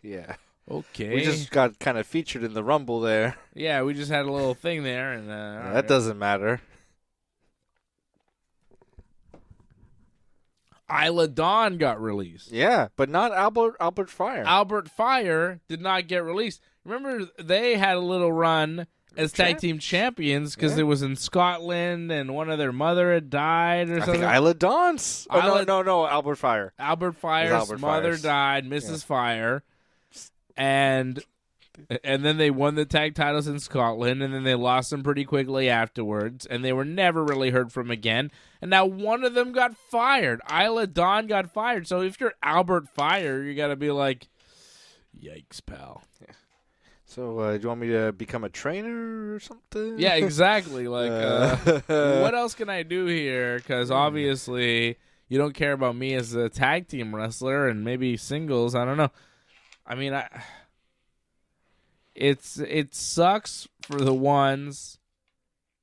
Yeah. Okay. We just got kind of featured in the Rumble there. Yeah, we just had a little thing there. And that doesn't matter. Isla Dawn got released. Yeah, but not Albert Fire. Albert Fire did not get released. Remember, they had a little run as tag team champions because it was in Scotland and one of their mother had died or something. I think Isla Dawn's. Oh, no, Albert Fire. Albert Fire's mother died, Mrs. Fire. And then they won the tag titles in Scotland, and then they lost them pretty quickly afterwards, and they were never really heard from again. And now one of them got fired. Isla Dawn got fired. So if you're Albert Fire, you got to be like, yikes, pal. Yeah. So do you want me to become a trainer or something? Yeah, exactly. Like, what else can I do here? Because obviously you don't care about me as a tag team wrestler and maybe singles. I don't know. I mean, it sucks for the ones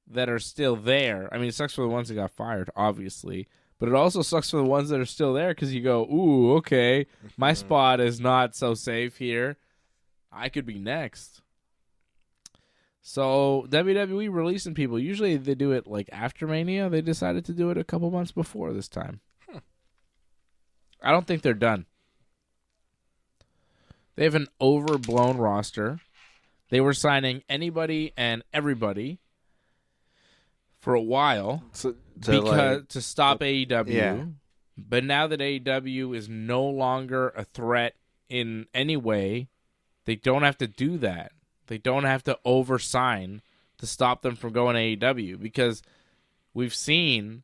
that are still there. I mean, it sucks for the ones that got fired, obviously. But it also sucks for the ones that are still there because you go, ooh, okay, my spot is not so safe here. I could be next. So WWE releasing people. Usually they do it like after Mania. They decided to do it a couple months before this time. I don't think they're done. They have an overblown roster. They were signing anybody and everybody for a while to stop AEW. Yeah. But now that AEW is no longer a threat in any way, they don't have to do that. They don't have to oversign to stop them from going to AEW because we've seen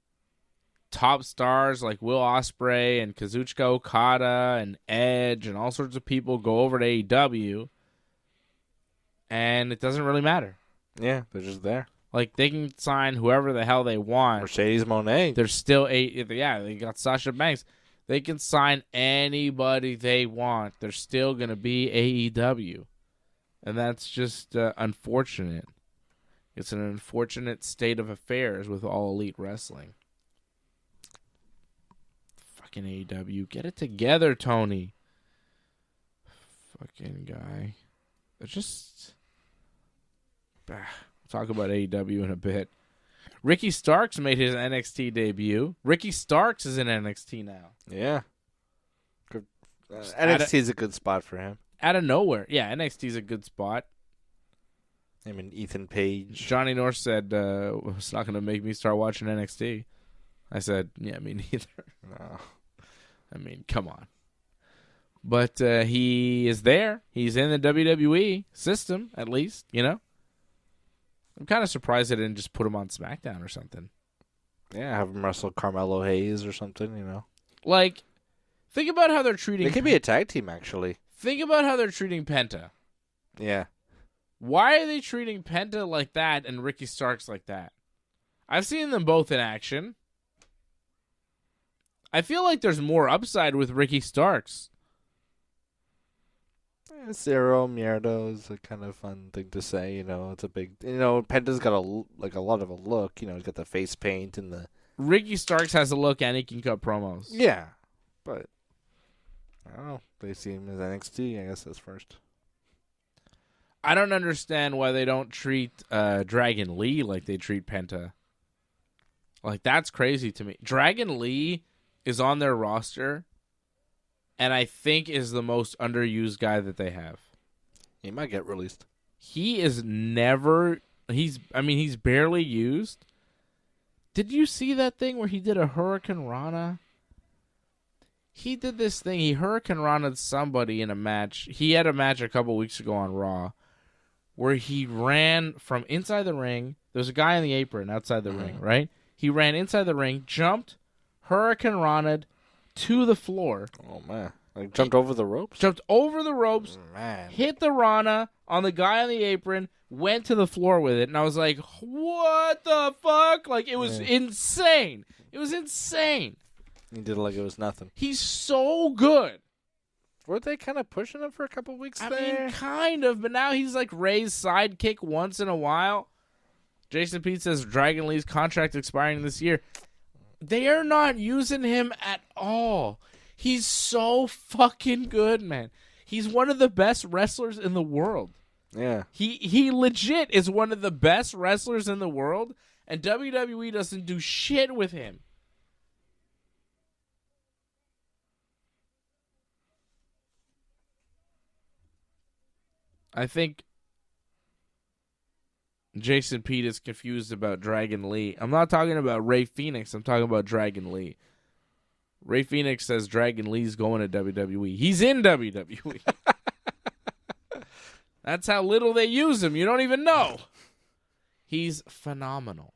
top stars like Will Ospreay and Kazuchika Okada and Edge and all sorts of people go over to AEW, and it doesn't really matter. Yeah, they're just there. Like, they can sign whoever the hell they want. Mercedes Moné. They're still they got Sasha Banks. They can sign anybody they want. They're still going to be AEW. And that's just unfortunate. It's an unfortunate state of affairs with All Elite Wrestling. Fucking AEW. Get it together, Tony. Fucking guy. They're just... We'll talk about AEW in a bit. Ricky Starks made his NXT debut. Ricky Starks is in NXT now. Yeah. Good. NXT is a good spot for him. Out of nowhere. Yeah, NXT is a good spot. I mean, Ethan Page. Johnny North said, it's not going to make me start watching NXT. I said, yeah, me neither. No. I mean, come on. But he is there. He's in the WWE system, at least, you know? I'm kind of surprised they didn't just put him on SmackDown or something. Yeah, have him wrestle Carmelo Hayes or something, you know? Like, think about how they're treating... They could be a tag team, actually. Think about how they're treating Penta. Yeah. Why are they treating Penta like that and Ricky Starks like that? I've seen them both in action. I feel like there's more upside with Ricky Starks. Zero Mierda is a kind of fun thing to say, you know. It's a big, you know, Penta's got a lot of a look, you know. He's got the face paint and the. Ricky Starks has a look and he can cut promos. Yeah, but I don't know. They see him as NXT. I guess that's first. I don't understand why they don't treat Dragon Lee like they treat Penta. Like, that's crazy to me. Dragon Lee is on their roster, and I think is the most underused guy that they have. He might get released. He is never He's barely used. Did you see that thing where he did a Hurricane Rana? He did this thing. He Hurricane Rana'd somebody in a match. He had a match a couple weeks ago on Raw where he ran from inside the ring. There's a guy on the apron outside the ring, right? He ran inside the ring, jumped, Hurricane Rana'd to the floor. Oh, man. Like, jumped over the ropes? Jumped over the ropes, Man. hit the Rana on the guy on the apron, went to the floor with it, and I was like, what the fuck? Like, it was insane. It was insane. He did it like it was nothing. He's so good. Weren't they kind of pushing him for a couple weeks I there? mean, kind of, but now he's like Ray's sidekick once in a while. Jason Pete says Dragon Lee's contract expiring this year. They are not using him at all. He's so fucking good, man. He's one of the best wrestlers in the world. Yeah. He legit is one of the best wrestlers in the world, and WWE doesn't do shit with him. I think Jason Pete is confused about Dragon Lee. I'm not talking about Ray Phoenix. I'm talking about Dragon Lee. Ray Phoenix says Dragon Lee's going to WWE. He's in WWE. That's how little they use him. You don't even know. He's phenomenal.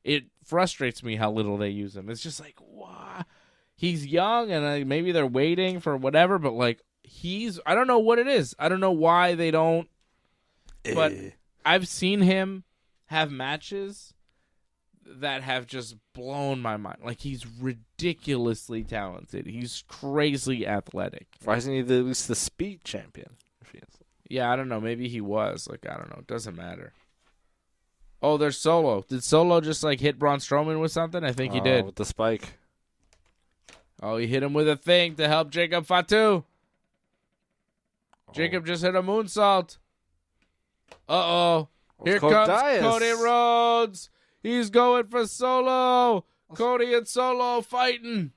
It frustrates me how little they use him. It's just like, what? He's young, and maybe they're waiting for whatever, but like, I don't know what it is. I don't know why they don't. But I've seen him have matches that have just blown my mind. Like, he's ridiculously talented. He's crazy athletic. Why isn't he at least the speed champion? Yeah, I don't know. Maybe he was. Like, I don't know. It doesn't matter. Oh, there's Solo. Did Solo just, like, hit Braun Strowman with something? I think he did. With the spike. Oh, he hit him with a thing to help Jacob Fatu. Jacob just hit a moonsault. Uh-oh. Here comes Cody Rhodes. He's going for Solo. Cody and Solo fighting.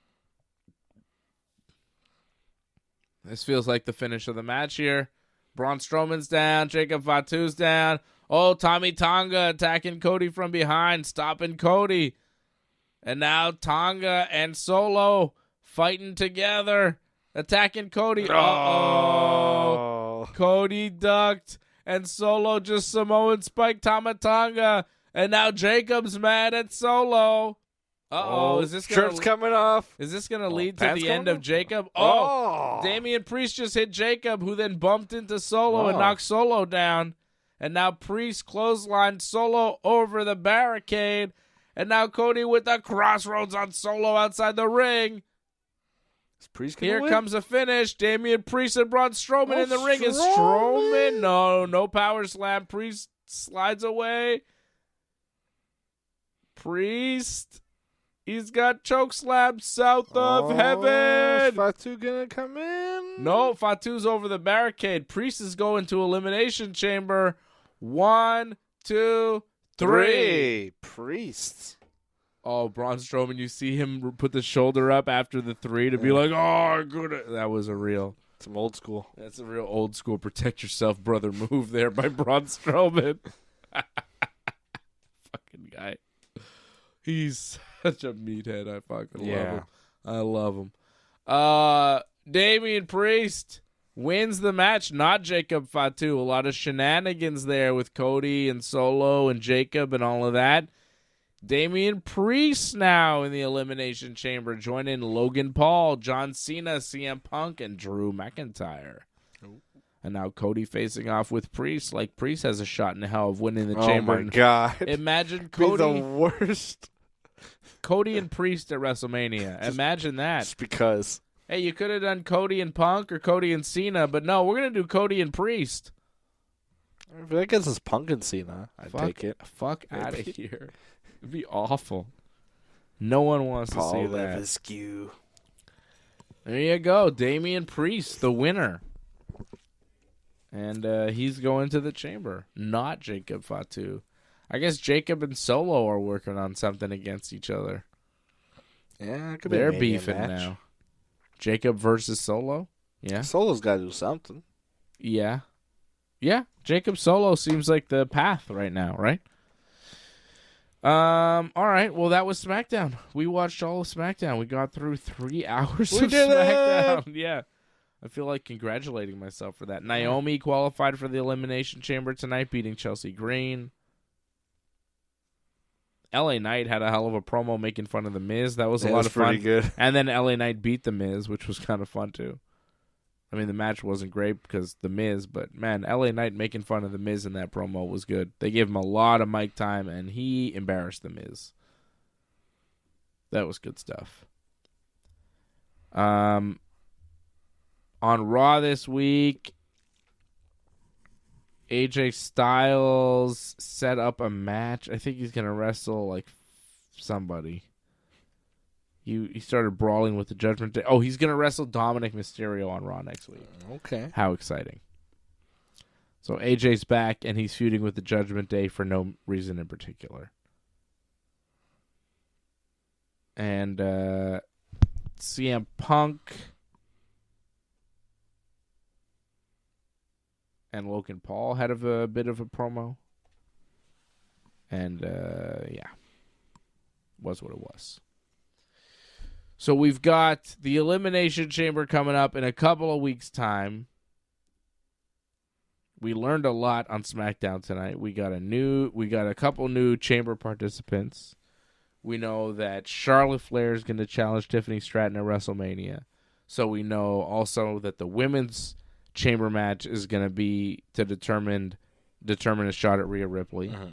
This feels like the finish of the match here. Braun Strowman's down. Jacob Fatu's down. Oh, Tommy Tonga attacking Cody from behind, stopping Cody. And now Tonga and Solo fighting together, attacking Cody. Uh-oh. Cody ducked, and Solo just Samoan spiked Tama Tonga. And now Jacob's mad at Solo. Uh-oh. Is this shirt's coming off? Is this going to lead to the end of Jacob? Oh. Damian Priest just hit Jacob, who then bumped into Solo and knocked Solo down. And now Priest clotheslined Solo over the barricade. And now Cody with the crossroads on Solo outside the ring. Is Priest Here win? comes a finish. Damian Priest and Braun Strowman in the ring. Is Strowman? No power slam. Priest slides away. Priest. He's got choke slam south of heaven. Is Fatu gonna come in? No, Fatu's over the barricade. Priest is going to Elimination Chamber. 1, 2, 3. Priest. Oh, Braun Strowman, you see him put the shoulder up after the 3 to be like, oh, good. That was a real. Some old school. That's a real old school protect yourself, brother move there by Braun Strowman. Fucking guy. He's such a meathead. I fucking love him. I love him. Damian Priest wins the match, not Jacob Fatu. A lot of shenanigans there with Cody and Solo and Jacob and all of that. Damian Priest now in the Elimination Chamber, joining Logan Paul, John Cena, CM Punk, and Drew McIntyre. And now Cody facing off with Priest. Like, Priest has a shot in hell of winning the chamber. Oh, my God. Imagine Cody. Be the worst. Cody and Priest at WrestleMania. Imagine that. Just because. Hey, you could have done Cody and Punk or Cody and Cena, but no, we're going to do Cody and Priest. If that gets us Punk and Cena, I'd take it. Fuck out of here. It'd be awful. No one wants to see that. Levesque. There you go. Damian Priest, the winner. And he's going to the chamber, not Jacob Fatu. I guess Jacob and Solo are working on something against each other. Yeah, it could They're be beefing now. Jacob versus Solo. Yeah. Solo's got to do something. Yeah. Yeah. Jacob Solo seems like the path right now, right? All right. Well, that was SmackDown. We watched all of SmackDown. We got through 3 hours of SmackDown. Yeah. I feel like congratulating myself for that. Naomi qualified for the Elimination Chamber tonight, beating Chelsea Green. LA Knight had a hell of a promo making fun of The Miz. That was a lot of fun. Pretty good. And then LA Knight beat The Miz, which was kind of fun too. I mean, the match wasn't great because The Miz, but man, LA Knight making fun of The Miz in that promo was good. They gave him a lot of mic time, and he embarrassed The Miz. That was good stuff. On Raw this week, AJ Styles set up a match. I think he's going to wrestle like somebody. He started brawling with the Judgment Day. Oh, he's going to wrestle Dominic Mysterio on Raw next week. Okay. How exciting. So AJ's back, and he's feuding with the Judgment Day for no reason in particular. And CM Punk and Logan Paul had a bit of a promo. And, yeah. Was what it was. So we've got the Elimination Chamber coming up in a couple of weeks' time. We learned a lot on SmackDown tonight. We got a couple new Chamber participants. We know that Charlotte Flair is going to challenge Tiffany Stratton at WrestleMania. So we know also that the women's Chamber match is going to be to determine a shot at Rhea Ripley. Mm-hmm.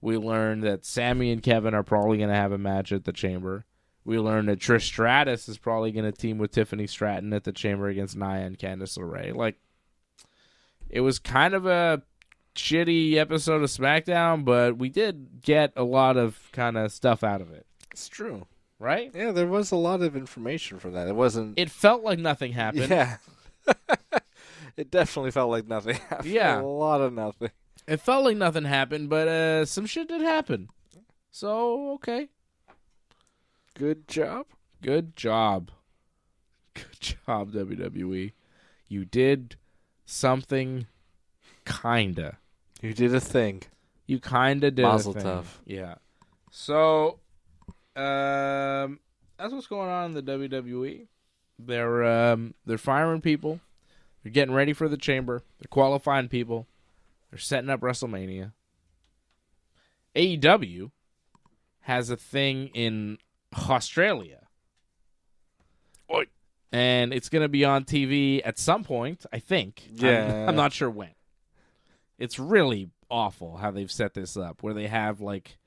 We learned that Sammy and Kevin are probably going to have a match at the Chamber. We learned that Trish Stratus is probably going to team with Tiffany Stratton at the Chamber against Nia and Candice LeRae. Like, it was kind of a shitty episode of SmackDown, but we did get a lot of kind of stuff out of it. It's true. Right? Yeah, there was a lot of information from that. It felt like nothing happened. Yeah. It definitely felt like nothing happened. Yeah. A lot of nothing. It felt like nothing happened, but some shit did happen. So, okay. Good job. Good job. Good job, WWE. You did something, kinda. You did a thing. You kinda did Mazel a thing. tov. Yeah. So, that's what's going on in the WWE. They're firing people. They're getting ready for the Chamber. They're qualifying people. They're setting up WrestleMania. AEW has a thing in Australia. Oi. And it's going to be on TV at some point, I think. Yeah. I'm not sure when. It's really awful how they've set this up, where they have, like,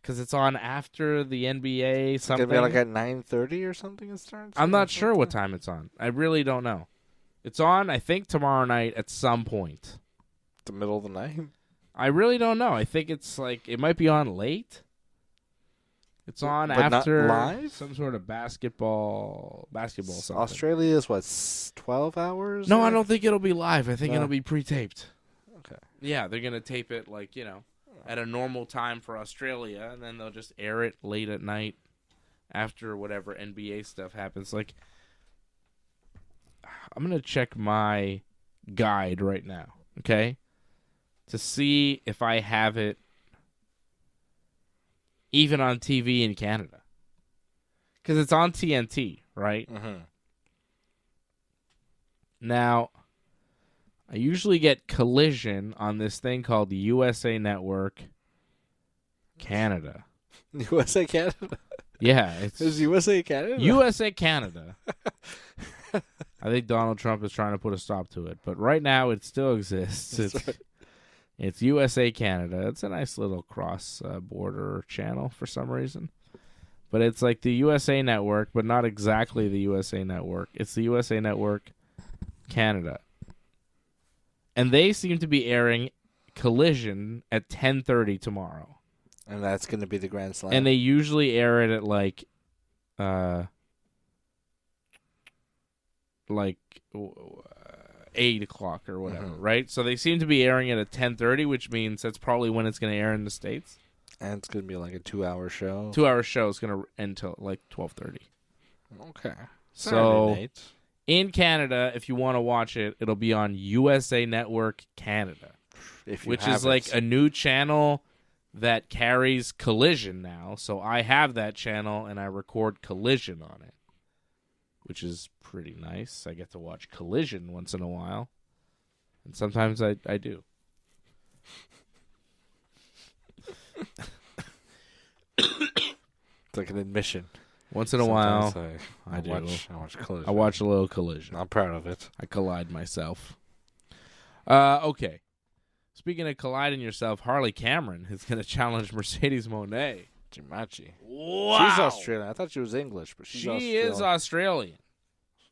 because it's on after the NBA something. It's going to be like at 9:30 or something it starts? I'm not sure what time it's on. I really don't know. It's on, I think, tomorrow night at some point. The middle of the night? I really don't know. I think it's like, it might be on late. It's on but after not live? some sort of basketball something. Australia is, what, 12 hours? No, I don't think it'll be live. I think it'll be pre-taped. Okay. Yeah, they're going to tape it, like, at a normal time for Australia, and then they'll just air it late at night after whatever NBA stuff happens. Like, I'm going to check my guide right now, okay, to see if I have it even on TV in Canada. Because it's on TNT, right? Mm-hmm. Now, I usually get Collision on this thing called the USA Network Canada. USA Canada? Yeah. Is USA Canada? USA Canada. I think Donald Trump is trying to put a stop to it. But right now, it still exists. It's USA Canada. It's a nice little cross-border channel for some reason. But it's like the USA Network, but not exactly the USA Network. It's the USA Network Canada. And they seem to be airing Collision at 10:30 tomorrow. And that's going to be the Grand Slam. And they usually air it at like 8 o'clock or whatever, right? So they seem to be airing it at 10:30, which means that's probably when it's going to air in the States. And it's going to be like a 2-hour show. 2-hour show is going to end till like 12:30. Okay. So Saturday night. in Canada, if you want to watch it, it'll be on USA Network Canada, which is like a new channel that carries Collision now. So I have that channel, and I record Collision on it, which is pretty nice. I get to watch Collision once in a while, and sometimes I do. It's like an admission. Once in a while, I watch Collision. I watch a little Collision. I'm proud of it. I collide myself. Okay. Speaking of colliding yourself, Harley Cameron is going to challenge Mercedes Moné. Jimachi. Wow. She's Australian. I thought she was English, but she's Australian. She is Australian.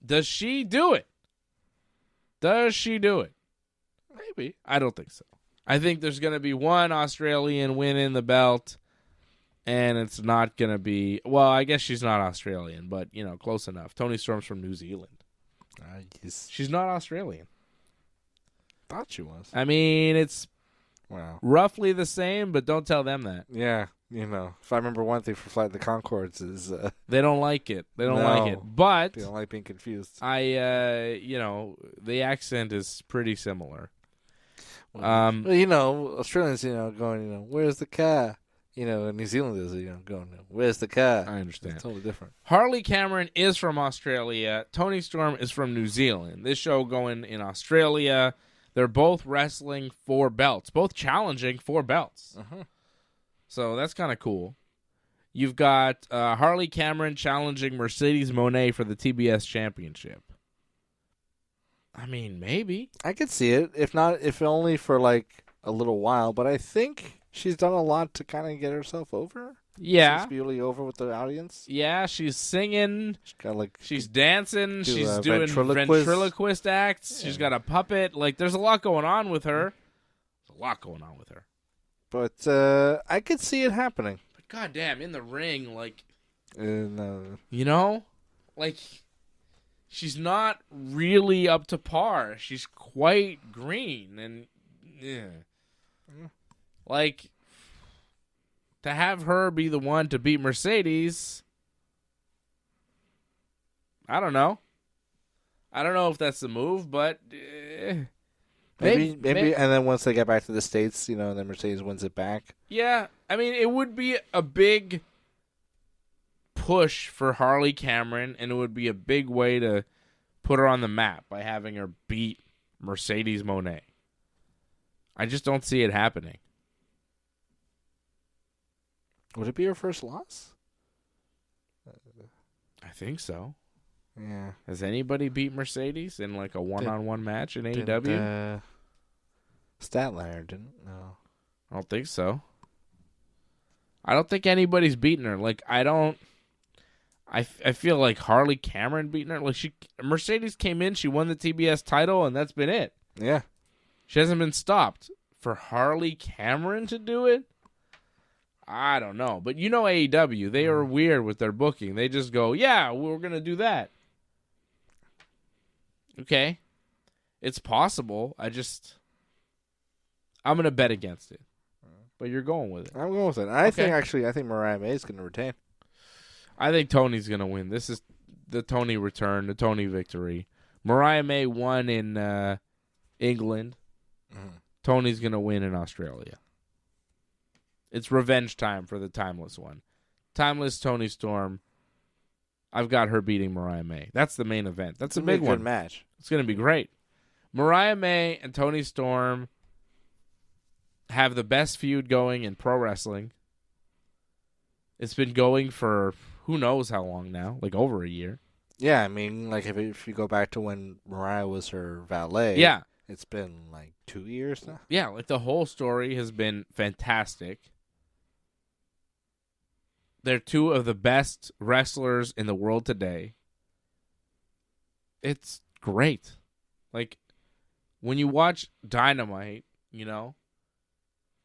Does she do it? Does she do it? Maybe. I don't think so. I think there's going to be one Australian winning the belt, and it's not going to be... Well, I guess she's not Australian, but, close enough. Toni Storm's from New Zealand. She's not Australian. Thought she was. I mean, it's roughly the same, but don't tell them that. Yeah, if I remember one thing for Flight of the Conchords is... they don't like it. They don't like it. But... They don't like being confused. The accent is pretty similar. Australians, going, where's the car? And New Zealanders, going, where's the car? I understand. It's totally different. Harley Cameron is from Australia. Toni Storm is from New Zealand. This show going in Australia. They're both wrestling for belts, both challenging for belts. Uh-huh. So that's kind of cool. You've got Harley Cameron challenging Mercedes Moné for the TBS Championship. I mean, maybe. I could see it, if only for like a little while, but I think she's done a lot to kind of get herself over. Yeah. She's really over with the audience. Yeah, she's singing. She's dancing. She's doing ventriloquist acts. Yeah. She's got a puppet. Like, there's a lot going on with her. But I could see it happening. But goddamn, in the ring, like, no. Like, she's not really up to par. She's quite green, and like, to have her be the one to beat Mercedes, I don't know. I don't know if that's the move, but maybe. And then once they get back to the States, and then Mercedes wins it back. Yeah, I mean, it would be a big push for Harley Cameron, and it would be a big way to put her on the map by having her beat Mercedes Moné. I just don't see it happening. Would it be her first loss? I think so. Yeah. Has anybody beat Mercedes in like a one-on-one match in AEW? Statlander didn't. No. I don't think so. I don't think anybody's beaten her. Like, I feel like Harley Cameron beating her. Like, Mercedes came in, she won the TBS title, and that's been it. Yeah. She hasn't been stopped. For Harley Cameron to do it? I don't know. But AEW, they are weird with their booking. They just go, yeah, we're going to do that. Okay. It's possible. I'm going to bet against it. But you're going with it. I'm going with it. I think Mariah May is going to retain. I think Tony's going to win. This is the Tony return, the Tony victory. Mariah May won in England. Mm-hmm. Tony's going to win in Australia. It's revenge time for the Timeless one. Timeless Toni Storm. I've got her beating Mariah May. That's the main event. That's a big one. Good match. It's going to be great. Mariah May and Toni Storm have the best feud going in pro wrestling. It's been going for who knows how long now, like over a year. Yeah, I mean, like if you go back to when Mariah was her valet. Yeah. It's been like 2 years now. Yeah, like the whole story has been fantastic. They're two of the best wrestlers in the world today. It's great. Like, when you watch Dynamite,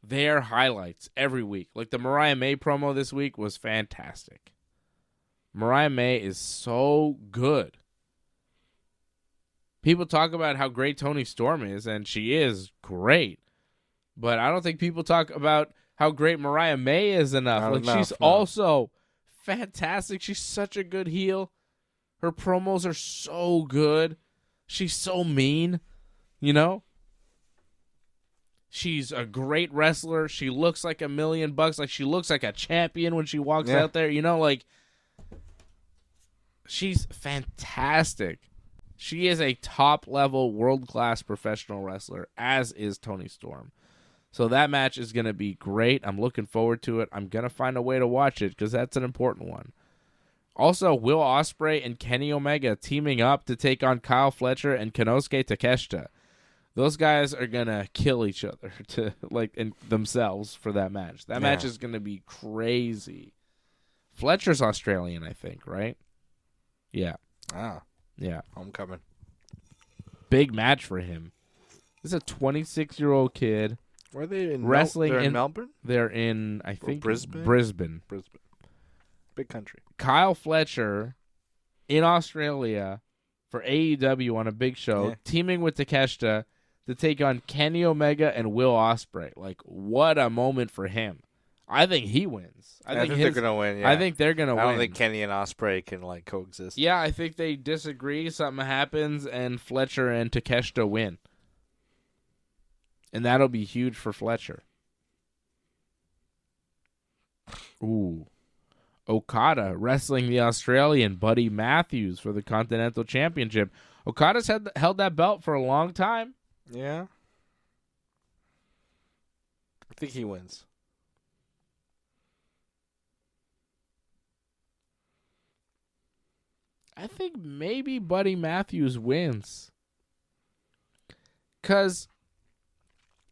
their highlights every week. Like, the Mariah May promo this week was fantastic. Mariah May is so good. People talk about how great Toni Storm is, and she is great. But I don't think people talk about how great Mariah May is enough. She's also fantastic. She's such a good heel. Her promos are so good. She's so mean, you know? She's a great wrestler. She looks like $1 million. Like, she looks like a champion when she walks out there. You know, like, she's fantastic. She is a top-level, world-class professional wrestler, as is Toni Storm. So that match is going to be great. I'm looking forward to it. I'm going to find a way to watch it because that's an important one. Also, Will Ospreay and Kenny Omega teaming up to take on Kyle Fletcher and Konosuke Takeshita. Those guys are going to kill each other themselves for that match. That match is going to be crazy. Fletcher's Australian, I think, right? Yeah. Ah. Yeah. Homecoming. Big match for him. This is a 26-year-old kid. Were they in wrestling they're in Melbourne? They're in, I think, Brisbane. Brisbane. Big country. Kyle Fletcher in Australia for AEW on a big show, teaming with Takeshita to take on Kenny Omega and Will Ospreay. Like, what a moment for him. I think he wins. I think they're going to win, yeah. I think they're going to win. I don't think Kenny and Ospreay can, coexist. Yeah, I think they disagree. Something happens, and Fletcher and Takeshita win. And that'll be huge for Fletcher. Ooh. Okada wrestling the Australian Buddy Matthews for the Continental Championship. Okada's held that belt for a long time. Yeah. I think he wins. I think maybe Buddy Matthews wins. Because,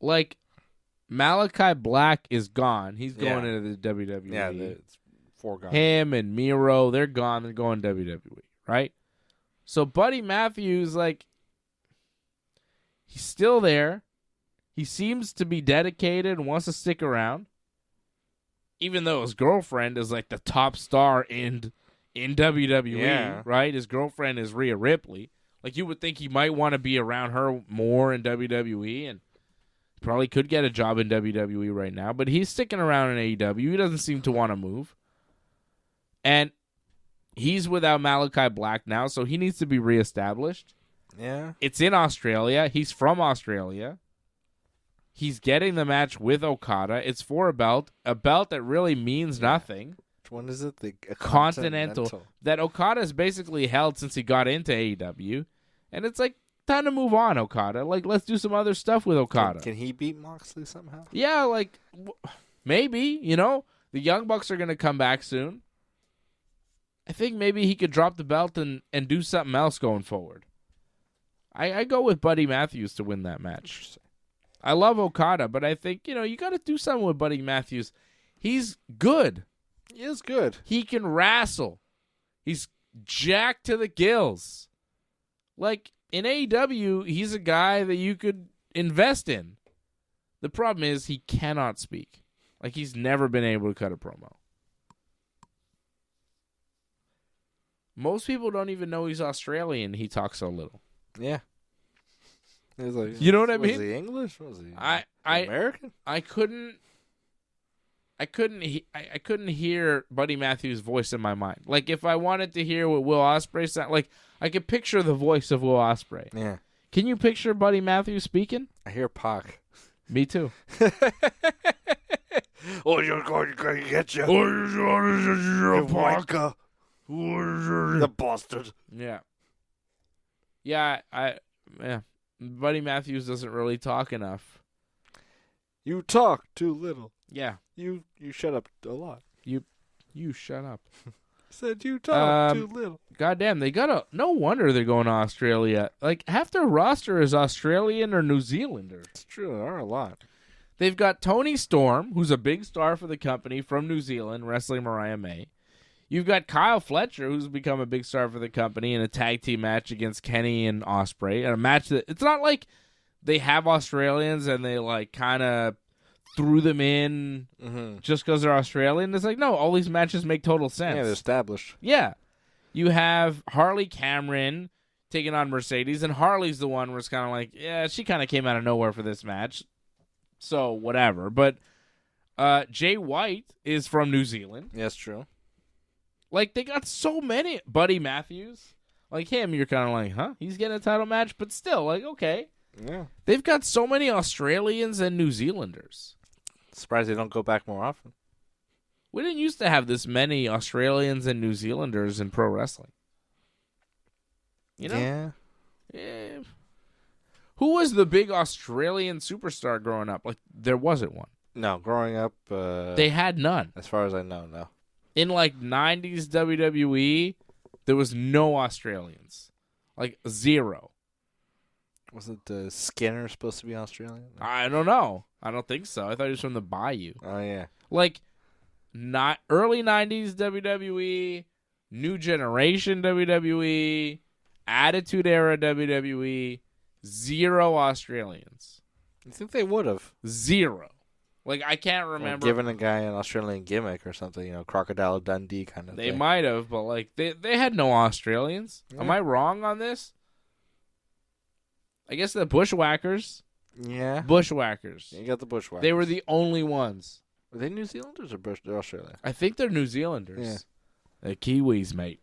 Malakai Black is gone. He's going into the WWE. Yeah, it's foregone. Him and Miro, they're gone. They're going WWE, right? So Buddy Matthews, he's still there. He seems to be dedicated and wants to stick around. Even though his girlfriend is, the top star in WWE, right? His girlfriend is Rhea Ripley. You would think he might want to be around her more in WWE, and probably could get a job in WWE right now, but he's sticking around in AEW. He doesn't seem to want to move. And he's without Malakai Black now, so he needs to be reestablished. Yeah. It's in Australia. He's from Australia. He's getting the match with Okada. It's for a belt that really means nothing. Which one is it? The Continental. That Okada's basically held since he got into AEW. And it's time to move on, Okada. Let's do some other stuff with Okada. Can he beat Moxley somehow? Yeah, maybe, The Young Bucks are going to come back soon. I think maybe he could drop the belt and do something else going forward. I go with Buddy Matthews to win that match. I love Okada, but I think, you got to do something with Buddy Matthews. He's good. He is good. He can wrestle. He's jacked to the gills. In AEW, he's a guy that you could invest in. The problem is he cannot speak. He's never been able to cut a promo. Most people don't even know he's Australian. He talks so little. Yeah. You know what I mean? Was he English? Was he American? I couldn't hear Buddy Matthews' voice in my mind. If I wanted to hear what Will Ospreay sound I could picture the voice of Will Ospreay. Yeah. Can you picture Buddy Matthews speaking? I hear Pac. Me too. Oh, you're going to get you. Oh, Pac. The bastard. Yeah. Yeah, Buddy Matthews doesn't really talk enough. You talk too little. Yeah. You shut up a lot. You shut up. Said you talk too little. Goddamn, no wonder they're going to Australia. Half their roster is Australian or New Zealander. It's true, there are a lot. They've got Toni Storm, who's a big star for the company from New Zealand, wrestling Mariah May. You've got Kyle Fletcher, who's become a big star for the company in a tag team match against Kenny and Ospreay. And a match that, it's not like they have Australians and they kind of threw them in just because they're Australian. It's no, all these matches make total sense. Yeah, they're established. Yeah. You have Harley Cameron taking on Mercedes, and Harley's the one where it's kind of yeah, she kind of came out of nowhere for this match. So, whatever. But Jay White is from New Zealand. Yes, true. They got so many. Buddy Matthews. Like him, you're kind of like, huh? He's getting a title match, but still, like, okay. Yeah. They've got so many Australians and New Zealanders. Surprised they don't go back more often. We didn't used to have this many Australians and New Zealanders in pro wrestling. You know? Yeah. Who was the big Australian superstar growing up? Like, there wasn't one. No, growing up... they had none. As far as I know, no. In, like, 90s WWE, there was no Australians. Like, zero. Wasn't Skinner supposed to be Australian? I don't know. I don't think so. I thought he was from the Bayou. Oh, yeah. Like, not early 90s WWE, New Generation WWE, Attitude Era WWE, zero Australians. You think they would have? Zero. Like, I can't remember. Or given a guy an Australian gimmick or something, Crocodile Dundee kind of thing. They might might have, but, like, they had no Australians. Yeah. Am I wrong on this? I guess the Bushwhackers. Yeah. Bushwhackers. You got the Bushwhackers. They were the only ones. Were they New Zealanders or they're Australian? I think they're New Zealanders. Yeah. They're Kiwis, mate.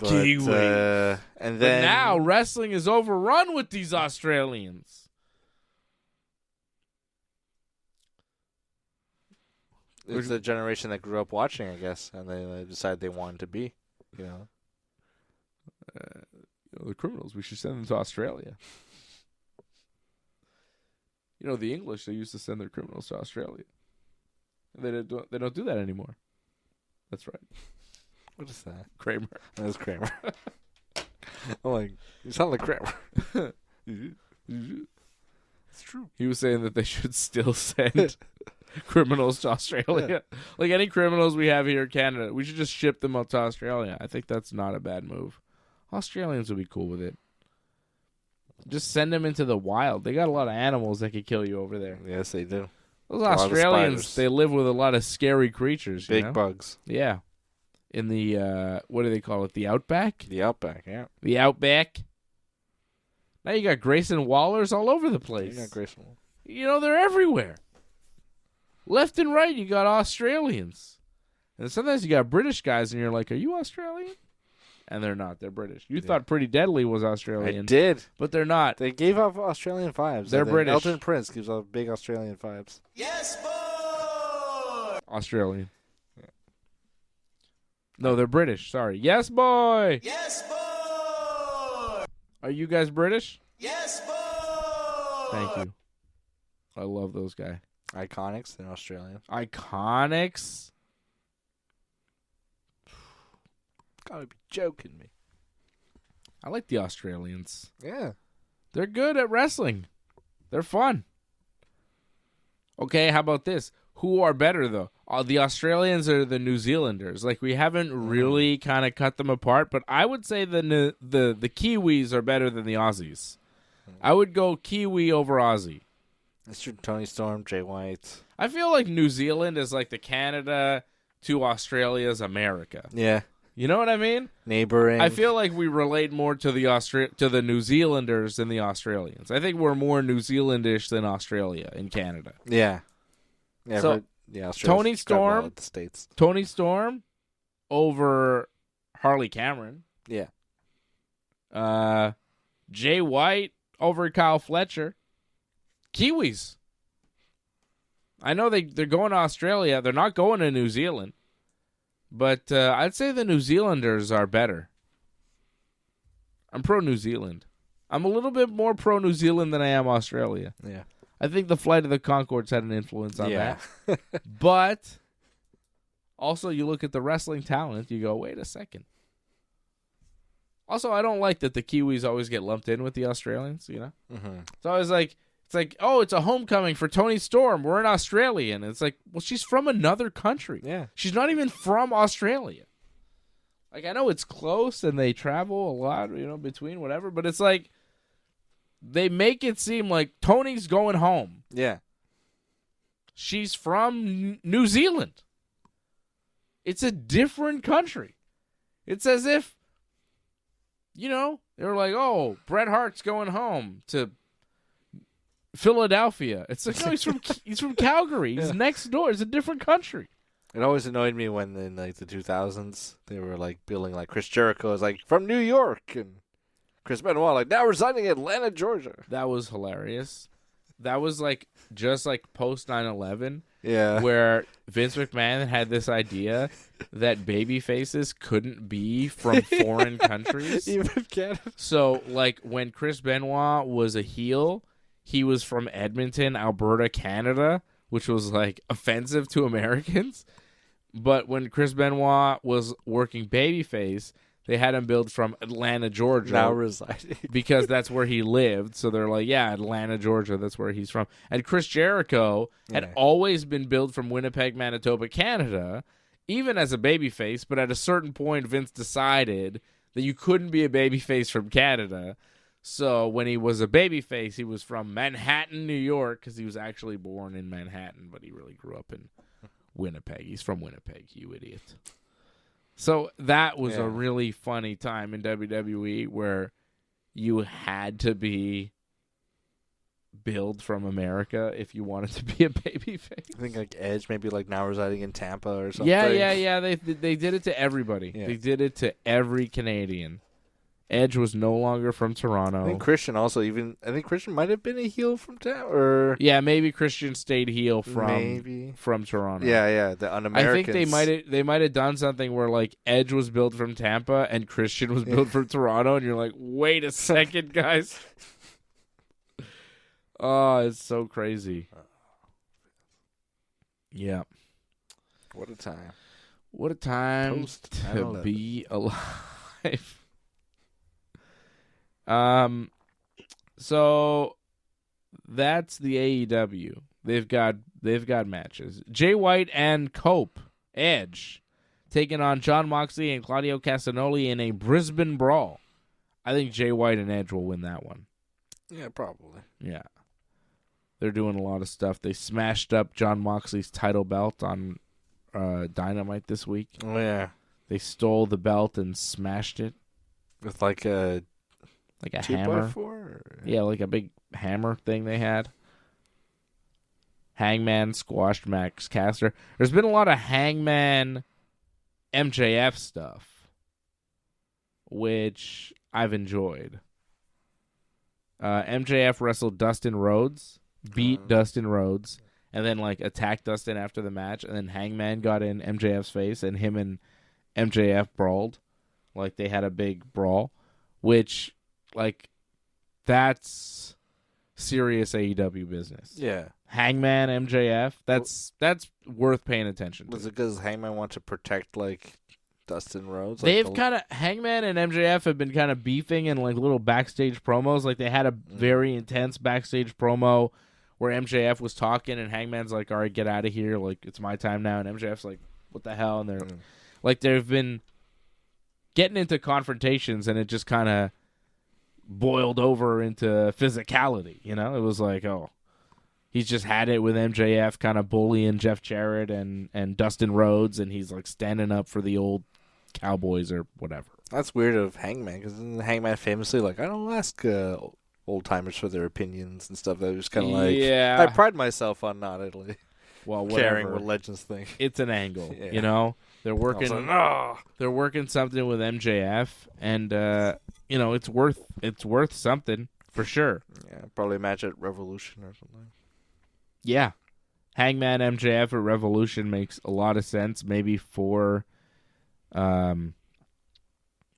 Kiwi. And then now wrestling is overrun with these Australians. It's the generation that grew up watching, I guess, and they decided they wanted to be, the criminals. We should send them to Australia. The English, they used to send their criminals to Australia. They don't do that anymore. That's right. What is that? Kramer. That's Kramer. I'm like, you sound like Kramer. It's true. He was saying that they should still send criminals to Australia. Yeah. Like any criminals we have here in Canada, we should just ship them up to Australia. I think that's not a bad move. Australians would be cool with it. Just send them into the wild. They got a lot of animals that could kill you over there. Yes, they do. Those Australians, they live with a lot of scary creatures. Big bugs. Yeah. In the, what do they call it? The Outback? The Outback, yeah. The Outback. Now you got Grayson Wallers all over the place. You got Grayson Waller. They're everywhere. Left and right, you got Australians. And sometimes you got British guys, and you're like, are you Australian? And they're not. They're British. You thought Pretty Deadly was Australian. I did. But they're not. They gave off Australian vibes. They're British. Elton Prince gives off big Australian vibes. Yes, boy! Australian. Yeah. No, they're British. Sorry. Yes, boy! Yes, boy! Are you guys British? Yes, boy! Thank you. I love those guys. Iconics, they're Australian. Iconics? Gotta be joking me. I like the Australians. Yeah. They're good at wrestling. They're fun. Okay, how about this? Who are better, though? The Australians or the New Zealanders? Like, we haven't really kind of cut them apart, but I would say the Kiwis are better than the Aussies. I would go Kiwi over Aussie. That's true. Tony Storm, Jay White. I feel like New Zealand is like the Canada to Australia's America. Yeah. You know what I mean? Neighboring. I feel like we relate more to the New Zealanders than the Australians. I think we're more New Zealandish than Australia in Canada. Yeah. Yeah. So, Tony Storm, the States. Tony Storm over Harley Cameron. Yeah. Jay White over Kyle Fletcher. Kiwis. I know they're going to Australia. They're not going to New Zealand. But I'd say the New Zealanders are better. I'm pro-New Zealand. I'm a little bit more pro-New Zealand than I am Australia. Yeah. I think the Flight of the Conchords had an influence on that. But also, you look at the wrestling talent, you go, wait a second. Also, I don't like that the Kiwis always get lumped in with the Australians, Mm-hmm. It's always like, oh, it's a homecoming for Tony Storm. We're an Australian. It's like, well, she's from another country. Yeah. She's not even from Australia. Like, I know it's close and they travel a lot, between whatever, but it's like they make it seem like Tony's going home. Yeah. She's from New Zealand. It's a different country. It's as if, they're like, oh, Bret Hart's going home to Philadelphia. It's like, no, he's from Calgary. He's next door. It's a different country. It always annoyed me when in like the 2000s they were like billing like Chris Jericho as like from New York and Chris Benoit like now residing in Atlanta, Georgia. That was hilarious. That was like just like post 9/11. Yeah. Where Vince McMahon had this idea that baby faces couldn't be from foreign countries. Even Canada. So, like, when Chris Benoit was a heel, he was from Edmonton, Alberta, Canada, which was, like, offensive to Americans. But when Chris Benoit was working babyface, they had him billed from Atlanta, Georgia. Now residing. Because that's where he lived. So they're like, yeah, Atlanta, Georgia, that's where he's from. And Chris Jericho had always been billed from Winnipeg, Manitoba, Canada, even as a babyface. But at a certain point, Vince decided that you couldn't be a babyface from Canada. So when he was a babyface, he was from Manhattan, New York, because he was actually born in Manhattan, but he really grew up in Winnipeg. He's from Winnipeg, you idiot. So that was a really funny time in WWE where you had to be billed from America if you wanted to be a babyface. I think like Edge maybe like now residing in Tampa or something. Yeah. They did it to everybody. Yeah. They did it to every Canadian. Edge was no longer from Toronto. I think Christian also Christian might have been a heel from Tampa. Or yeah, maybe Christian stayed heel from Toronto. Yeah, the un-Americans. I think they might have done something where like Edge was built from Tampa and Christian was built from Toronto, and you're like, wait a second, guys. Oh, it's so crazy. Yeah. What a time. What a time Post to 9/11. be alive. So that's the AEW. They've got matches. Jay White and Edge taking on Jon Moxley and Claudio Castagnoli in a Brisbane brawl. I think Jay White and Edge will win that one. Yeah, probably. Yeah. They're doing a lot of stuff. They smashed up Jon Moxley's title belt on Dynamite this week. Oh yeah. They stole the belt and smashed it with like a hammer. 2x4? Yeah, like a big hammer thing they had. Hangman squashed Max Caster. There's been a lot of Hangman MJF stuff, which I've enjoyed. MJF wrestled Dustin Rhodes, beat Dustin Rhodes, and then like attacked Dustin after the match, and then Hangman got in MJF's face, and him and MJF brawled. Like they had a big brawl, which like that's serious AEW business. Yeah. Hangman MJF, that's worth paying attention to. Was it because Hangman wants to protect like Dustin Rhodes? They've kind of Hangman and MJF have been kind of beefing in like little backstage promos. Like they had a very intense backstage promo where MJF was talking and Hangman's like, "All right, get out of here! Like it's my time now." And MJF's like, "What the hell?" And they're like, they've been getting into confrontations, and it just kind of boiled over into physicality. You know, it was like, oh. He's just had it with MJF kind of bullying Jeff Jarrett and Dustin Rhodes, and he's like standing up for the old Cowboys or whatever. That's weird of Hangman, because Hangman famously like, I don't ask old timers for their opinions and stuff. They're just kind of like, I pride myself on not really caring what legends think. It's an angle, you know. They're working. They're working something with MJF, and you know it's worth something for sure. Yeah, probably a match at Revolution or something. Yeah. Hangman MJF at Revolution makes a lot of sense. Maybe for like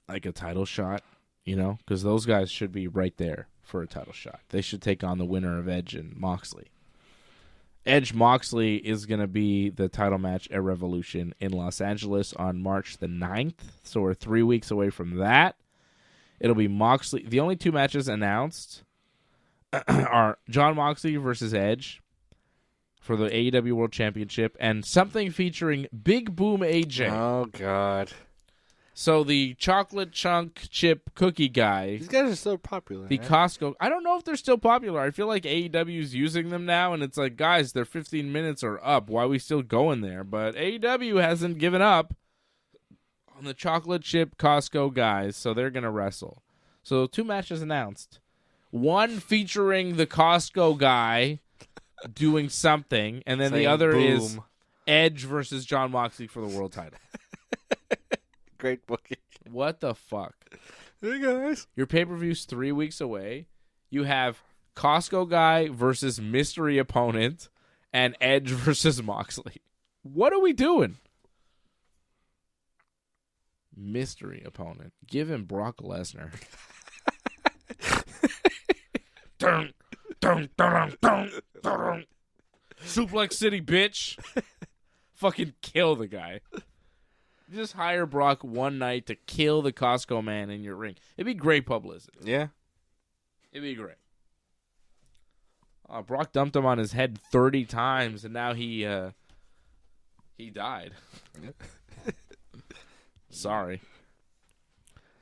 a title shot, you know, because those guys should be right there for a title shot. They should take on the winner of Edge and Moxley. Edge Moxley is going to be the title match at Revolution in Los Angeles on March the 9th. So we're 3 weeks away from that. It'll be Moxley. The only two matches announced are Jon Moxley versus Edge for the AEW World Championship, and something featuring Big Boom AJ. Oh, God. So the chocolate chunk chip cookie guy. These guys are so popular. The Costco. I don't know if they're still popular. I feel like AEW is using them now, and it's like, guys, their 15 minutes are up. Why are we still going there? But AEW hasn't given up on the chocolate chip Costco guys, so they're going to wrestle. So 2 matches announced. One featuring the Costco guy doing something, and then the other boom. is Edge versus John Moxley for the world title. Great booking. What the fuck? Hey, guys. Your pay-per-view's 3 weeks away. You have Costco guy versus mystery opponent and Edge versus Moxley. What are we doing? Mystery opponent. Give him Brock Lesnar. Dun, dun, dun, dun, dun. Suplex City, bitch. Fucking kill the guy. Just hire Brock one night to kill the Costco man in your ring. It'd be great publicity. Yeah. It'd be great. Brock dumped him on his head 30 times, and now he died. Sorry.